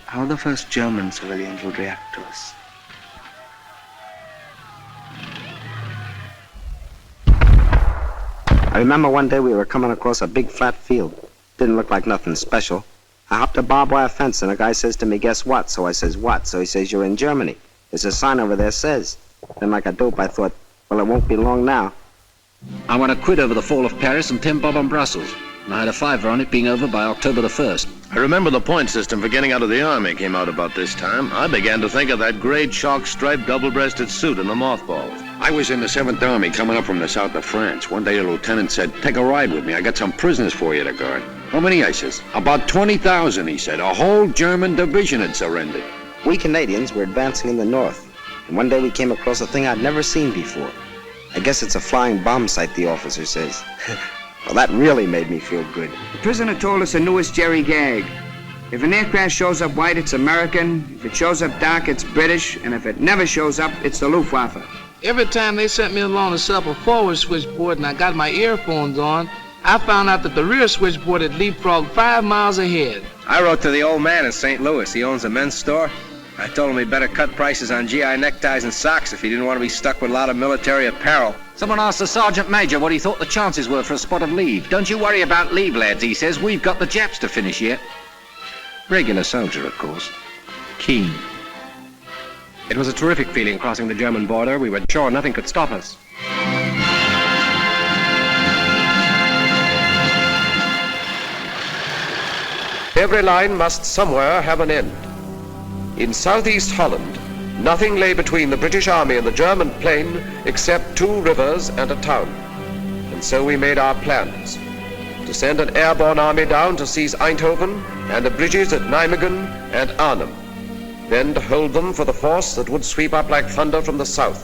how the first German civilians would react to us. I remember one day we were coming across a big flat field. Didn't look like nothing special. I hopped a barbed wire fence and a guy says to me, "Guess what?" So I says, "What?" So he says, "You're in Germany. There's a sign over there says." Then like a dope I thought, well, it won't be long now. I won a quid over the fall of Paris and 10 bob on Brussels. And I had a fiver on it being over by October the 1st. I remember the point system for getting out of the army came out about this time. I began to think of that grey chalk-striped double-breasted suit in the mothballs. I was in the 7th Army coming up from the south of France. One day a lieutenant said, "Take a ride with me. I got some prisoners for you to guard." "How many?" I says. "About 20,000, he said. A whole German division had surrendered." We Canadians were advancing in the north, and one day we came across a thing I'd never seen before. I guess it's a flying bomb site, the officer says. Well, that really made me feel good. The prisoner told us the newest Jerry gag. If an aircraft shows up white, it's American. If it shows up dark, it's British. And if it never shows up, it's the Luftwaffe. Every time they sent me along to set up a forward switchboard and I got my earphones on, I found out that the rear switchboard had leapfrogged 5 miles ahead. I wrote to the old man in St. Louis. He owns a men's store. I told him he'd better cut prices on GI neckties and socks if he didn't want to be stuck with a lot of military apparel. Someone asked the sergeant major what he thought the chances were for a spot of leave. "Don't you worry about leave, lads," he says. "We've got the Japs to finish yet." Regular soldier, of course. Keen. It was a terrific feeling crossing the German border. We were sure nothing could stop us. Every line must somewhere have an end. In southeast Holland, nothing lay between the British Army and the German plain except 2 rivers and a town. And so we made our plans. To send an airborne army down to seize Eindhoven and the bridges at Nijmegen and Arnhem. Then to hold them for the force that would sweep up like thunder from the south.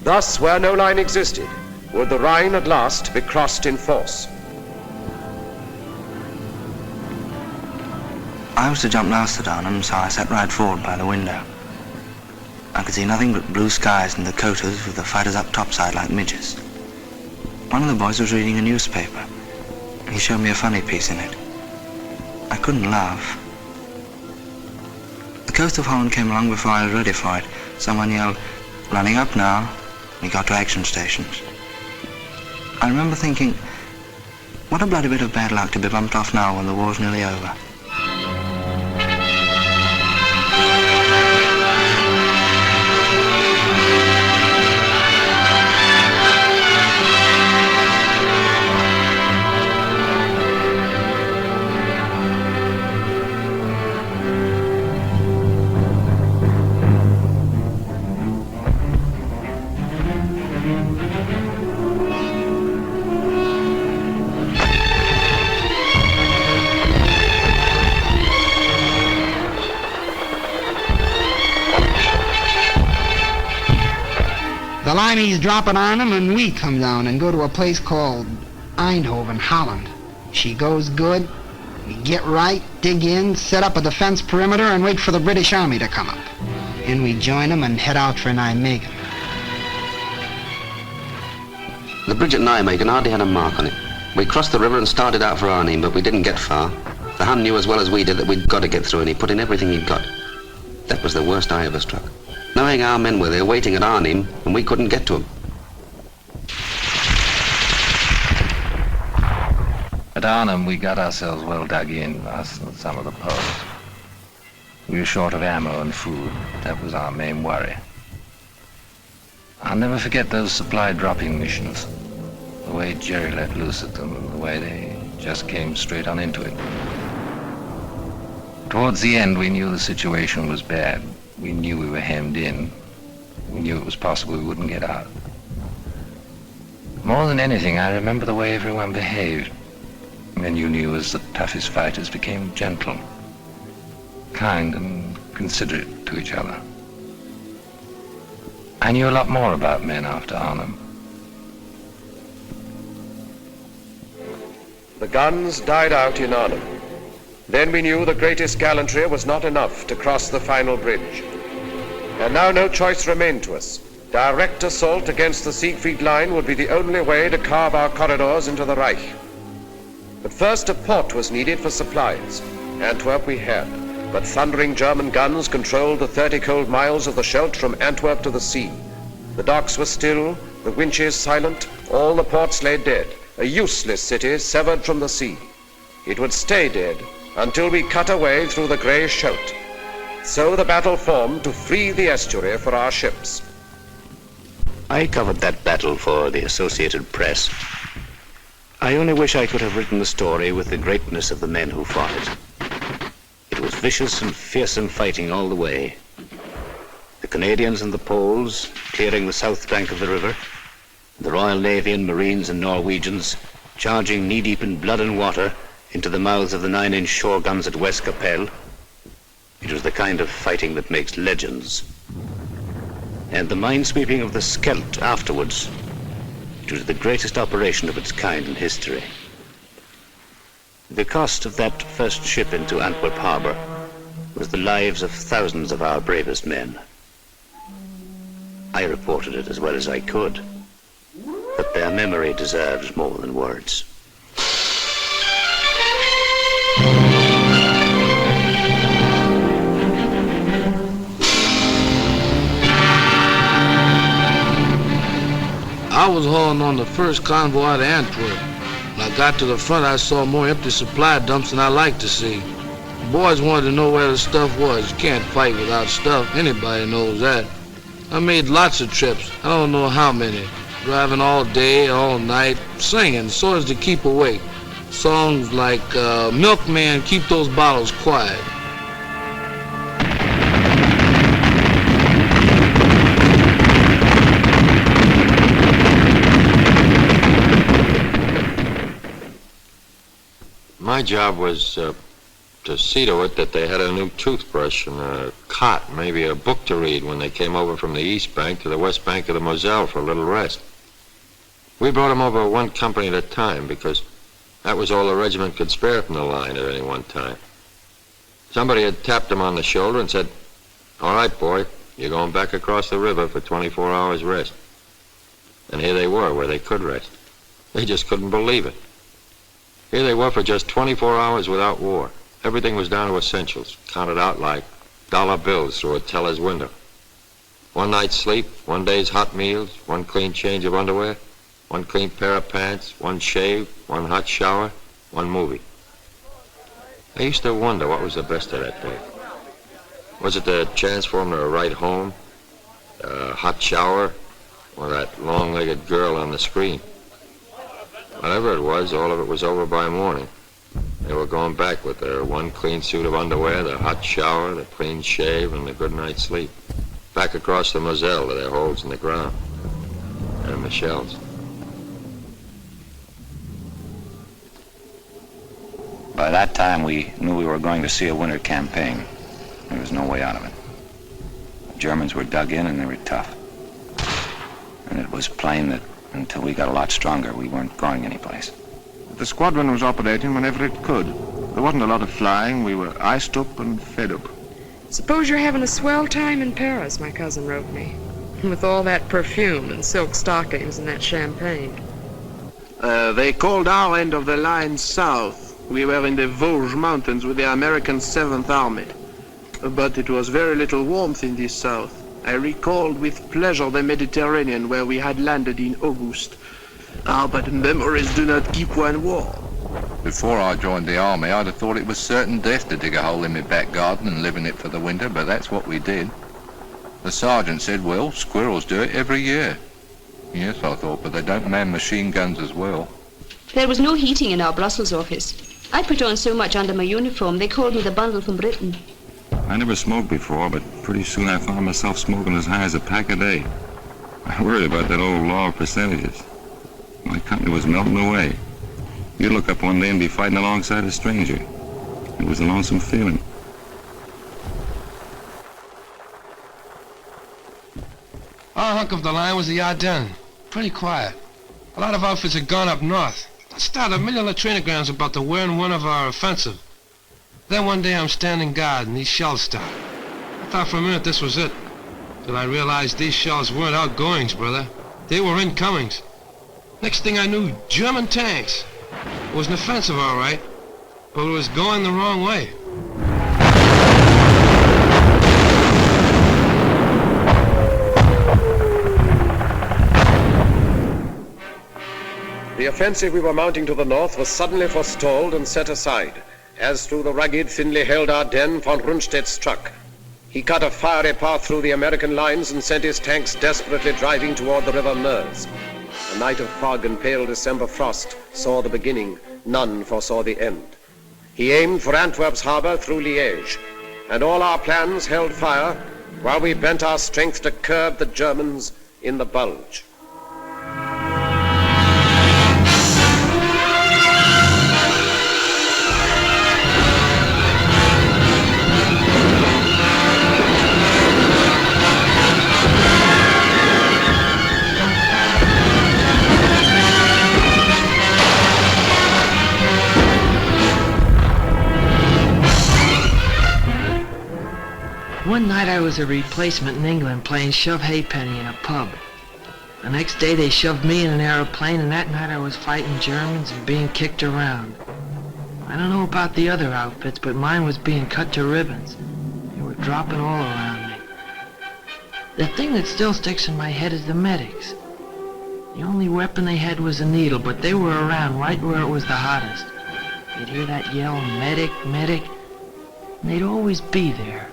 Thus, where no line existed, would the Rhine at last be crossed in force. I was to jump last at Arnhem, so I sat right forward by the window. I could see nothing but blue skies and Dakotas with the fighters up topside like midges. One of the boys was reading a newspaper. He showed me a funny piece in it. I couldn't laugh. The coast of Holland came along before I was ready for it. Someone yelled, "Running up now." We got to action stations. I remember thinking, what a bloody bit of bad luck to be bumped off now when the war's nearly over. The lineys drop it on them, and we come down and go to a place called Eindhoven, Holland. She goes good. We get right, dig in, set up a defense perimeter, and wait for the British Army to come up. And we join them and head out for Nijmegen. The bridge at Nijmegen hardly had a mark on it. We crossed the river and started out for Arnhem, but we didn't get far. The Hun knew as well as we did that we'd got to get through, and he put in everything he'd got. That was the worst I ever struck. Knowing our men were there waiting at Arnhem, and we couldn't get to them. At Arnhem, we got ourselves well dug in, us and some of the Poles. We were short of ammo and food. That was our main worry. I'll never forget those supply dropping missions. The way Jerry let loose at them, and the way they just came straight on into it. Towards the end, we knew the situation was bad. We knew we were hemmed in. We knew it was possible we wouldn't get out. More than anything, I remember the way everyone behaved. Men you knew as the toughest fighters became gentle, kind and considerate to each other. I knew a lot more about men after Arnhem. The guns died out in Arnhem. Then we knew the greatest gallantry was not enough to cross the final bridge. And now no choice remained to us. Direct assault against the Siegfried line would be the only way to carve our corridors into the Reich. But first a port was needed for supplies. Antwerp we had, but thundering German guns controlled the 30 cold miles of the Scheldt from Antwerp to the sea. The docks were still, the winches silent, all the ports lay dead, a useless city severed from the sea. It would stay dead until we cut away through the grey Scheldt. So the battle formed to free the estuary for our ships. I covered that battle for the Associated Press. I only wish I could have written the story with the greatness of the men who fought it. It was vicious and fearsome fighting all the way. The Canadians and the Poles clearing the south bank of the river, the Royal Navy and Marines and Norwegians charging knee-deep in blood and water into the mouths of the 9-inch shore guns at West Capelle. It was the kind of fighting that makes legends. And the minesweeping of the Scheldt afterwards. It was the greatest operation of its kind in history. The cost of that first ship into Antwerp harbor was the lives of thousands of our bravest men. I reported it as well as I could, but their memory deserves more than words. I was hauling on the first convoy out of Antwerp. When I got to the front, I saw more empty supply dumps than I liked to see. The boys wanted to know where the stuff was. You can't fight without stuff. Anybody knows that. I made lots of trips. I don't know how many. Driving all day, all night, singing so as to keep awake. Songs like, Milkman, Keep Those Bottles Quiet. My job was to see to it that they had a new toothbrush and a cot, maybe a book to read when they came over from the east bank to the west bank of the Moselle for a little rest. We brought them over one company at a time because that was all the regiment could spare from the line at any one time. Somebody had tapped them on the shoulder and said, "All right, boy, you're going back across the river for 24 hours rest." And here they were, where they could rest. They just couldn't believe it. Here they were for just 24 hours without war. Everything was down to essentials, counted out like dollar bills through a teller's window. One night's sleep, one day's hot meals, one clean change of underwear, one clean pair of pants, one shave, one hot shower, one movie. I used to wonder what was the best of that day. Was it the chance for them to write home, a hot shower, or that long-legged girl on the screen? Whatever it was, all of it was over by morning. They were going back with their one clean suit of underwear, the hot shower, the clean shave, and the good night's sleep. Back across the Moselle to their holes in the ground. And the shells. By that time, we knew we were going to see a winter campaign. There was no way out of it. The Germans were dug in and they were tough. And it was plain that until we got a lot stronger, we weren't going anyplace. The squadron was operating whenever it could. There wasn't a lot of flying. We were iced up and fed up. Suppose you're having a swell time in Paris, my cousin wrote me. With all that perfume and silk stockings and that champagne. They called our end of the line south. We were in the Vosges Mountains with the American 7th Army. But it was very little warmth in this south. I recalled with pleasure the Mediterranean where we had landed in August. Ah, but memories do not keep one warm. Before I joined the army, I'd have thought it was certain death to dig a hole in my back garden and live in it for the winter, but that's what we did. The sergeant said, well, squirrels do it every year. Yes, I thought, but they don't man machine guns as well. There was no heating in our Brussels office. I put on so much under my uniform, they called me the bundle from Britain. I never smoked before, but pretty soon I found myself smoking as high as a pack a day. I worried about that old law of percentages. My company was melting away. You'd look up one day and be fighting alongside a stranger. It was a lonesome feeling. Our hunk of the line was the Ardennes. Pretty quiet. A lot of outfits had gone up north. I started a million latrinograms about the where and when of our offensive. Then one day I'm standing guard and these shells start. I thought for a minute this was it. Till I realized these shells weren't outgoings, brother. They were incomings. Next thing I knew, German tanks. It was an offensive, all right, but it was going the wrong way. The offensive we were mounting to the north was suddenly forestalled and set aside, as through the rugged, thinly held Ardennes von Rundstedt struck. He cut a fiery path through the American lines and sent his tanks desperately driving toward the river Meuse. A night of fog and pale December frost saw the beginning, none foresaw the end. He aimed for Antwerp's harbor through Liège, and all our plans held fire while we bent our strength to curb the Germans in the Bulge. One night I was a replacement in England playing shove halfpenny in a pub. The next day they shoved me in an aeroplane, and that night I was fighting Germans and being kicked around. I don't know about the other outfits, but mine was being cut to ribbons. They were dropping all around me. The thing that still sticks in my head is the medics. The only weapon they had was a needle, but they were around right where it was the hottest. You'd hear that yell, medic, medic, and they'd always be there.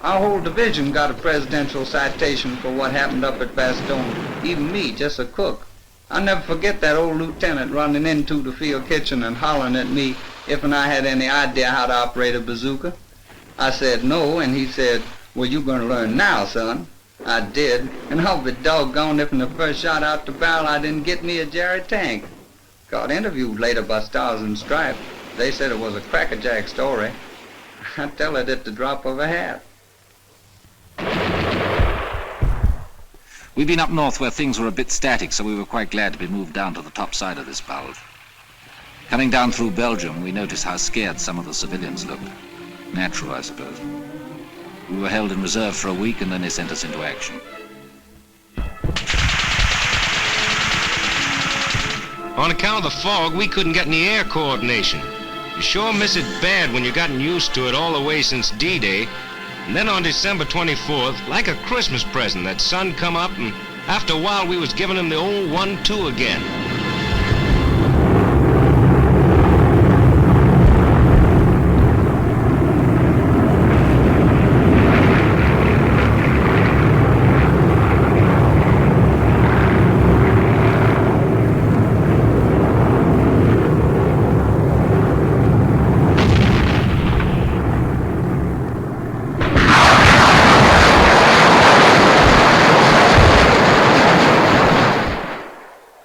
Our whole division got a presidential citation for what happened up at Bastogne. Even me, just a cook. I'll never forget that old lieutenant running into the field kitchen and hollering at me if and I had any idea how to operate a bazooka. I said no, and he said, well, you're going to learn now, son. I did, and I'll be doggone if in the first shot out the barrel I didn't get me a Jerry tank. Got interviewed later by Stars and Stripes. They said it was a crackerjack story. I tell it at the drop of a hat. We've been up north where things were a bit static, so we were quite glad to be moved down to the top side of this bulge. Coming down through Belgium, we noticed how scared some of the civilians looked. Natural, I suppose. We were held in reserve for a week, and then they sent us into action. On account of the fog, we couldn't get any air coordination. You sure miss it bad when you've gotten used to it all the way since D-Day. And then on December 24th, like a Christmas present, that sun come up, and after a while we was giving him the old 1-2 again.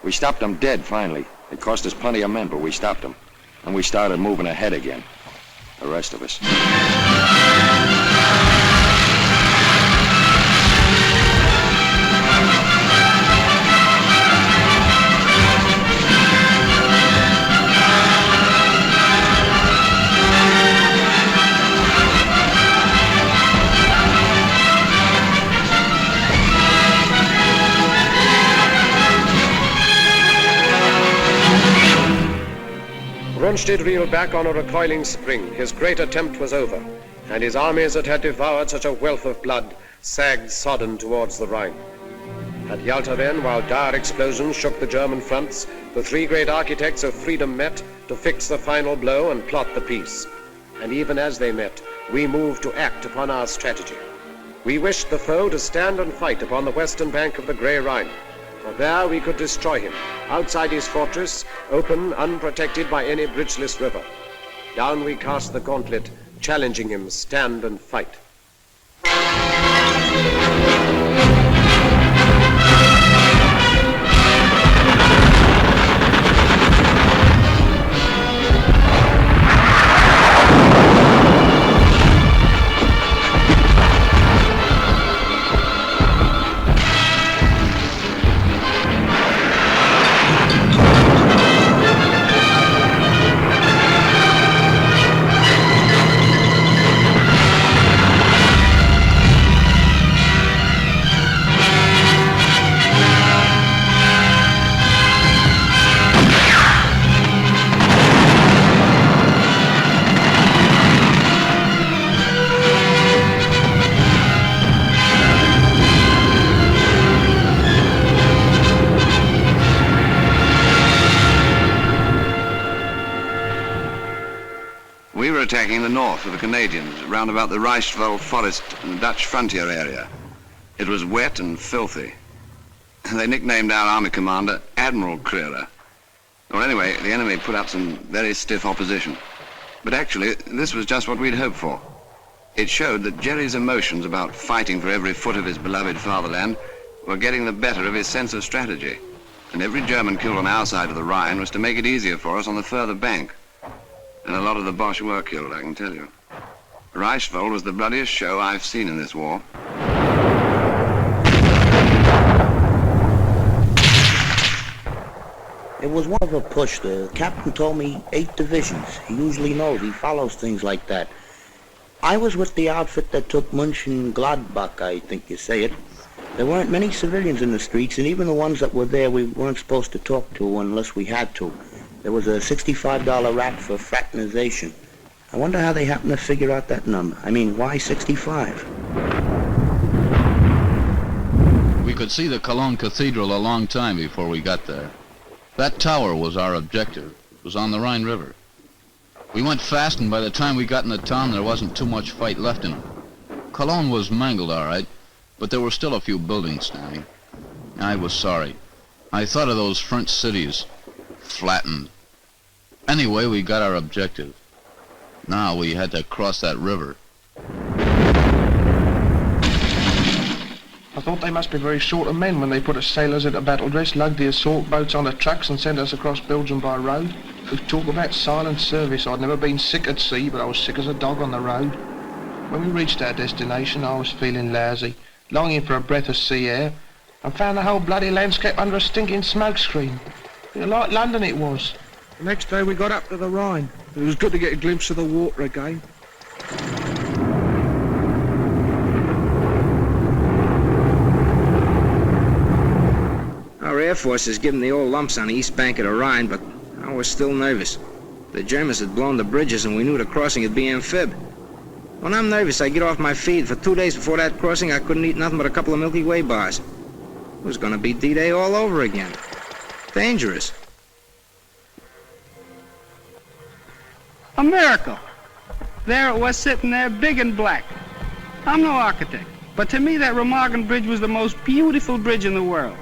We stopped them dead, finally. It cost us plenty of men, but we stopped them. And we started moving ahead again. The rest of us. Rundstedt reeled back on a recoiling spring. His great attempt was over, and his armies that had devoured such a wealth of blood sagged sodden towards the Rhine. At Yalta then, while dire explosions shook the German fronts, the three great architects of freedom met to fix the final blow and plot the peace. And even as they met, we moved to act upon our strategy. We wished the foe to stand and fight upon the western bank of the Grey Rhine, for there we could destroy him, outside his fortress, open, unprotected by any bridgeless river. Down we cast the gauntlet, challenging him, stand and fight. Attacking the north of the Canadians, round about the Reichswald forest and the Dutch frontier area. It was wet and filthy. They nicknamed our army commander Admiral Creeler. Well, anyway, the enemy put up some very stiff opposition. But actually, this was just what we'd hoped for. It showed that Jerry's emotions about fighting for every foot of his beloved fatherland were getting the better of his sense of strategy. And every German killed on our side of the Rhine was to make it easier for us on the further bank. And a lot of the Boche were killed, I can tell you. Reichswald was the bloodiest show I've seen in this war. It was one of a push. The captain told me 8 divisions. He usually knows. He follows things like that. I was with the outfit that took Mönchengladbach, I think you say it. There weren't many civilians in the streets, and even the ones that were there we weren't supposed to talk to unless we had to. There was a $65 rap for fraternization. I wonder how they happened to figure out that number. I mean, why 65? We could see the Cologne Cathedral a long time before we got there. That tower was our objective. It was on the Rhine River. We went fast, and by the time we got into town, there wasn't too much fight left in it. Cologne was mangled, all right, but there were still a few buildings standing. I was sorry. I thought of those French cities, flattened. Anyway, we got our objective. Now we had to cross that river. I thought they must be very short of men when they put us sailors into battle dress, lugged the assault boats on the trucks and sent us across Belgium by road. We talk about silent service. I'd never been sick at sea, but I was sick as a dog on the road. When we reached our destination, I was feeling lousy, longing for a breath of sea air, and found the whole bloody landscape under a stinking smoke screen. Like London it was. The next day we got up to the Rhine. It was good to get a glimpse of the water again. Our Air Force is giving the old lumps on the east bank of the Rhine, but I was still nervous. The Germans had blown the bridges and we knew the crossing would be amphib. When I'm nervous, I get off my feed. For 2 days before that crossing, I couldn't eat nothing but a couple of Milky Way bars. It was going to be D-Day all over again. Dangerous. America. There it was sitting there, big and black. I'm no architect, but to me that Remagen Bridge was the most beautiful bridge in the world.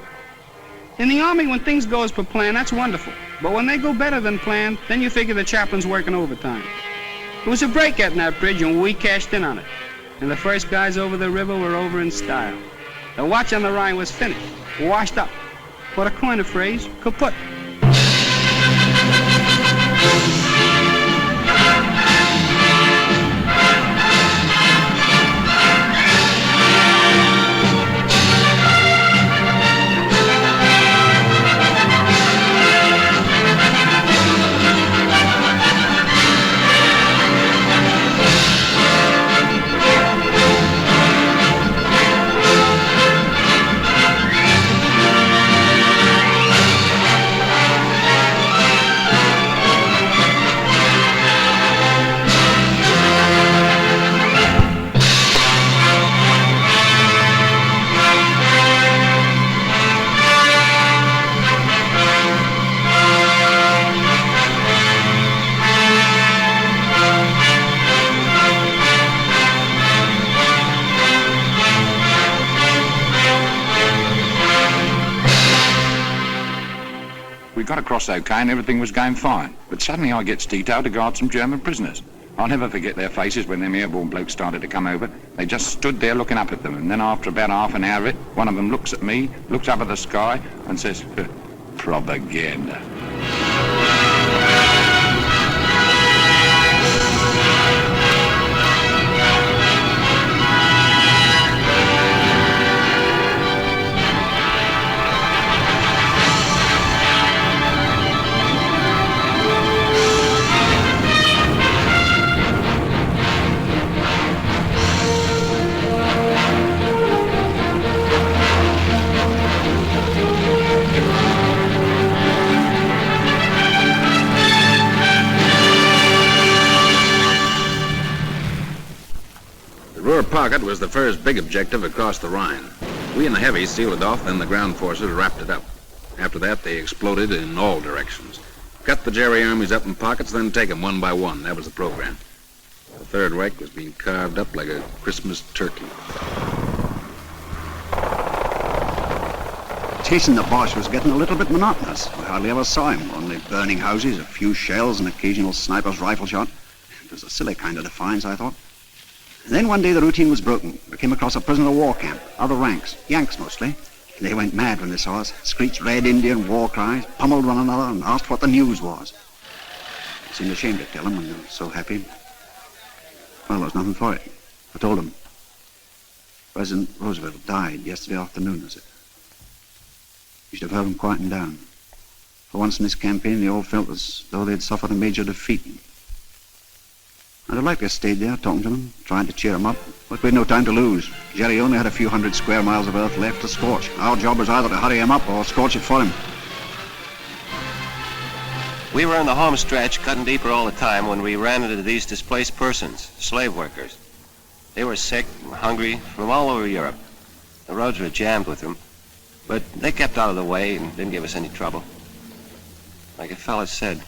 In the Army, when things go as per plan, that's wonderful. But when they go better than planned, then you figure the chaplain's working overtime. It was a breakout in that bridge, and we cashed in on it. And the first guys over the river were over in style. The watch on the Rhine was finished, washed up. or to coin a phrase, kaput. We got across okay and everything was going fine. But suddenly I gets detailed to guard some German prisoners. I'll never forget their faces when them airborne blokes started to come over. They just stood there looking up at them, and then after about half an hour of it, one of them looks at me, looks up at the sky, and says, propaganda. Ruhr Pocket was the first big objective across the Rhine. We and the heavies sealed it off, then the ground forces wrapped it up. After that, they exploded in all directions. Cut the Jerry armies up in pockets, then take them one by one. That was the program. The Third Reich was being carved up like a Christmas turkey. Chasing the Boche was getting a little bit monotonous. We hardly ever saw him, only burning houses, a few shells, and occasional sniper's rifle shot. It was a silly kind of defiance, I thought. And then one day the routine was broken. We came across a prisoner of war camp, other ranks, Yanks mostly. They went mad when they saw us, screeched red Indian war cries, pummeled one another, and asked what the news was. I seemed ashamed to tell them when they were so happy. Well, there was nothing for it. I told them. President Roosevelt died yesterday afternoon, was it? You should have heard them quieting down. For once in this campaign, they all felt as though they'd suffered a major defeat. I'd have liked to have stayed there, talking to them, trying to cheer them up, but we had no time to lose. Jerry only had a few hundred square miles of earth left to scorch. Our job was either to hurry him up or scorch it for him. We were in the home stretch, cutting deeper all the time, when we ran into these displaced persons, slave workers. They were sick, hungry, from all over Europe. The roads were jammed with them, but they kept out of the way and didn't give us any trouble. Like a fella said,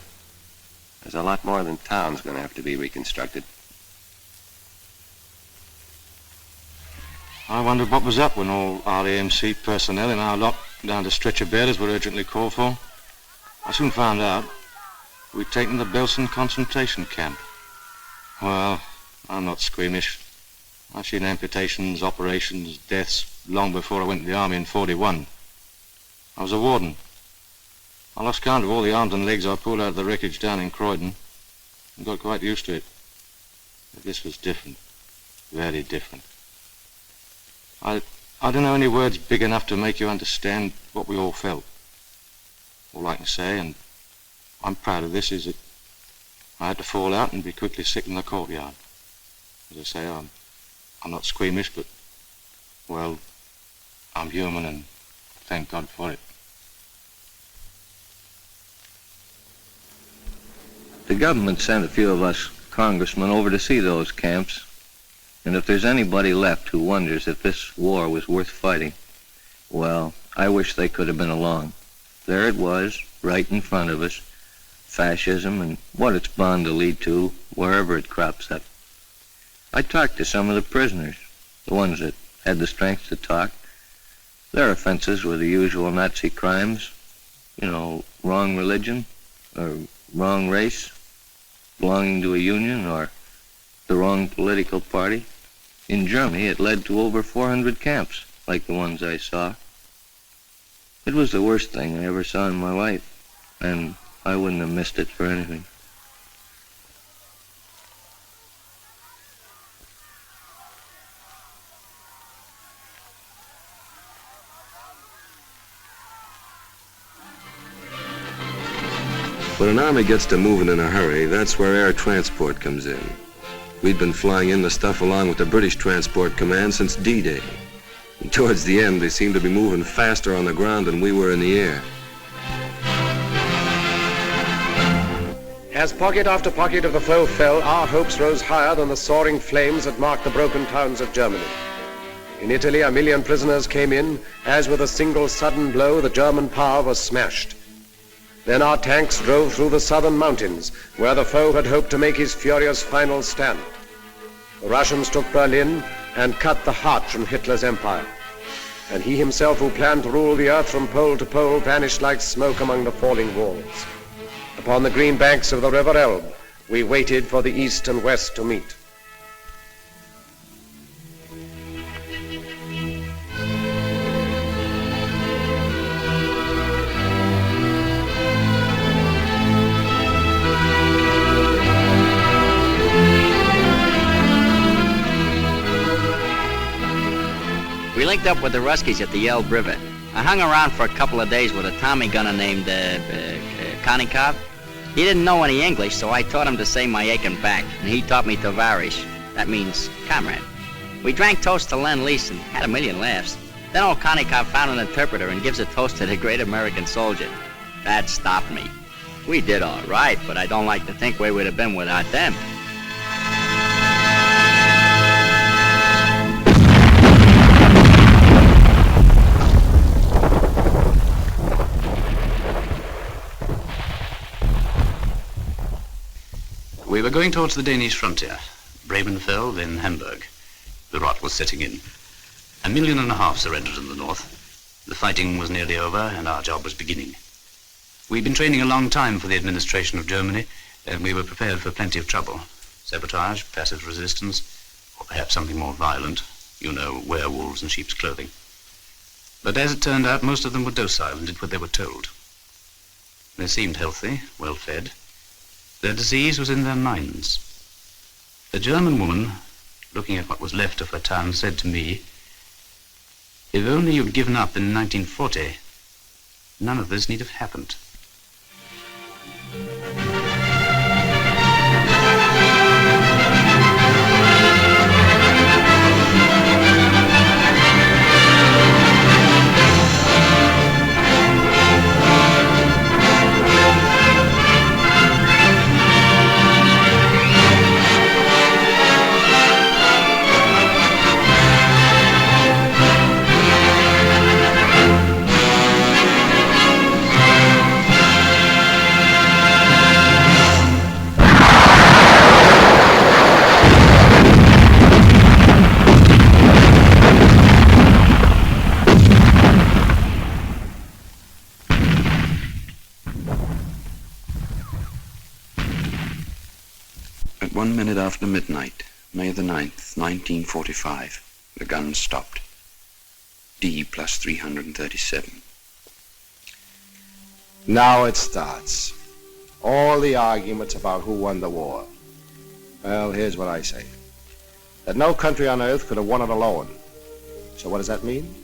there's a lot more than town's going to have to be reconstructed. I wondered what was up when all our AMC personnel in our lot down to stretcher bearers were urgently called for. I soon found out we'd taken the Belsen concentration camp. Well, I'm not squeamish. I've seen amputations, operations, deaths long before I went to the army in '41. I was a warden. I lost count of all the arms and legs I pulled out of the wreckage down in Croydon and got quite used to it. But this was different. Very different. I don't know any words big enough to make you understand what we all felt. All I can say, and I'm proud of this, is that I had to fall out and be quickly sick in the courtyard. As I say, I'm not squeamish, but, well, I'm human, and thank God for it. The government sent a few of us congressmen over to see those camps, and if there's anybody left who wonders if this war was worth fighting, well, I wish they could have been along. There it was, right in front of us, fascism and what it's bound to lead to wherever it crops up. I talked to some of the prisoners, the ones that had the strength to talk. Their offenses were the usual Nazi crimes, wrong religion, or wrong race, belonging to a union, or the wrong political party. In Germany, it led to over 400 camps, like the ones I saw. It was the worst thing I ever saw in my life, and I wouldn't have missed it for anything. When an army gets to moving in a hurry, that's where air transport comes in. We'd been flying in the stuff along with the British Transport Command since D-Day. And towards the end, they seemed to be moving faster on the ground than we were in the air. As pocket after pocket of the foe fell, our hopes rose higher than the soaring flames that marked the broken towns of Germany. In Italy, 1 million prisoners came in, as with a single sudden blow, the German power was smashed. Then our tanks drove through the southern mountains, where the foe had hoped to make his furious final stand. The Russians took Berlin and cut the heart from Hitler's empire. And he himself, who planned to rule the earth from pole to pole, vanished like smoke among the falling walls. Upon the green banks of the River Elbe, we waited for the East and West to meet. We linked up with the Ruskies at the Elbe River. I hung around for a couple of days with a Tommy gunner named Konikov. He didn't know any English, so I taught him to say my aching back, and he taught me Tovarish. That means comrade. We drank toast to Lend-Lease and had a million laughs. Then old Konikov found an interpreter and gives a toast to the great American soldier. That stopped me. We did all right, but I don't like to think where we'd have been without them. We were going towards the Danish frontier, Bremenfeld, then Hamburg. The rot was setting in. 1.5 million surrendered in the north. The fighting was nearly over, and our job was beginning. We'd been training a long time for the administration of Germany, and we were prepared for plenty of trouble. Sabotage, passive resistance, or perhaps something more violent. You know, werewolves in sheep's clothing. But as it turned out, most of them were docile and did what they were told. They seemed healthy, well-fed. Their disease was in their minds. A German woman, looking at what was left of her town, said to me, "If only you'd given up in 1940, none of this need have happened." At 1 minute after midnight, May the 9th, 1945, the guns stopped. D plus 337. Now it starts. All the arguments about who won the war. Well, here's what I say. That no country on earth could have won it alone. So what does that mean?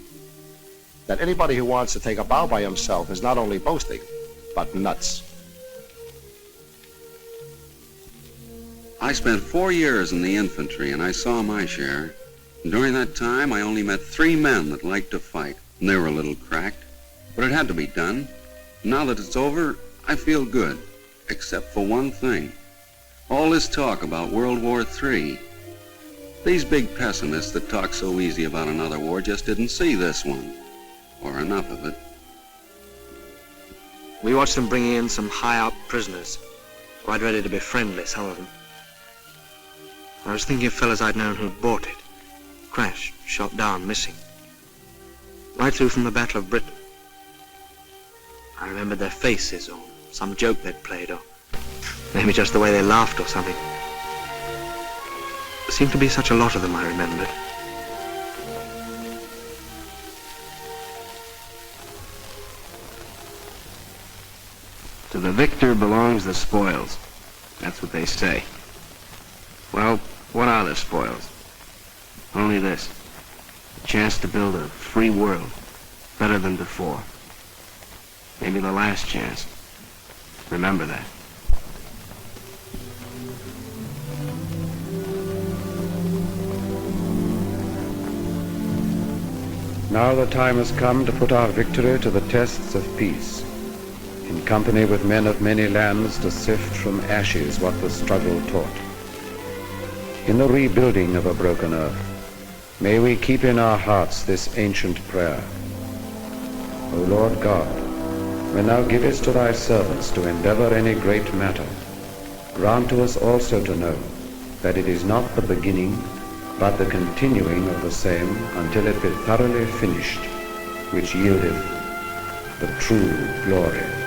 That anybody who wants to take a bow by himself is not only boasting, but nuts. I spent 4 years in the infantry, and I saw my share. During that time, I only met 3 men that liked to fight, and they were a little cracked. But it had to be done. Now that it's over, I feel good, except for one thing. All this talk about World War III. These big pessimists that talk so easy about another war just didn't see this one, or enough of it. We watched them bringing in some high-up prisoners, quite ready to be friendly, some of them. I was thinking of fellas I'd known who'd bought it. Crashed, shot down, missing. Right through from the Battle of Britain. I remembered their faces, or some joke they'd played, or maybe just the way they laughed or something. There seemed to be such a lot of them, I remembered. To the victor belongs the spoils. That's what they say. Well, what are the spoils? Only this. A chance to build a free world, better than before. Maybe the last chance. Remember that. Now the time has come to put our victory to the tests of peace, in company with men of many lands to sift from ashes what the struggle taught. In the rebuilding of a broken earth, may we keep in our hearts this ancient prayer. O Lord God, when thou givest to thy servants to endeavor any great matter, grant to us also to know that it is not the beginning, but the continuing of the same until it be thoroughly finished, which yieldeth the true glory.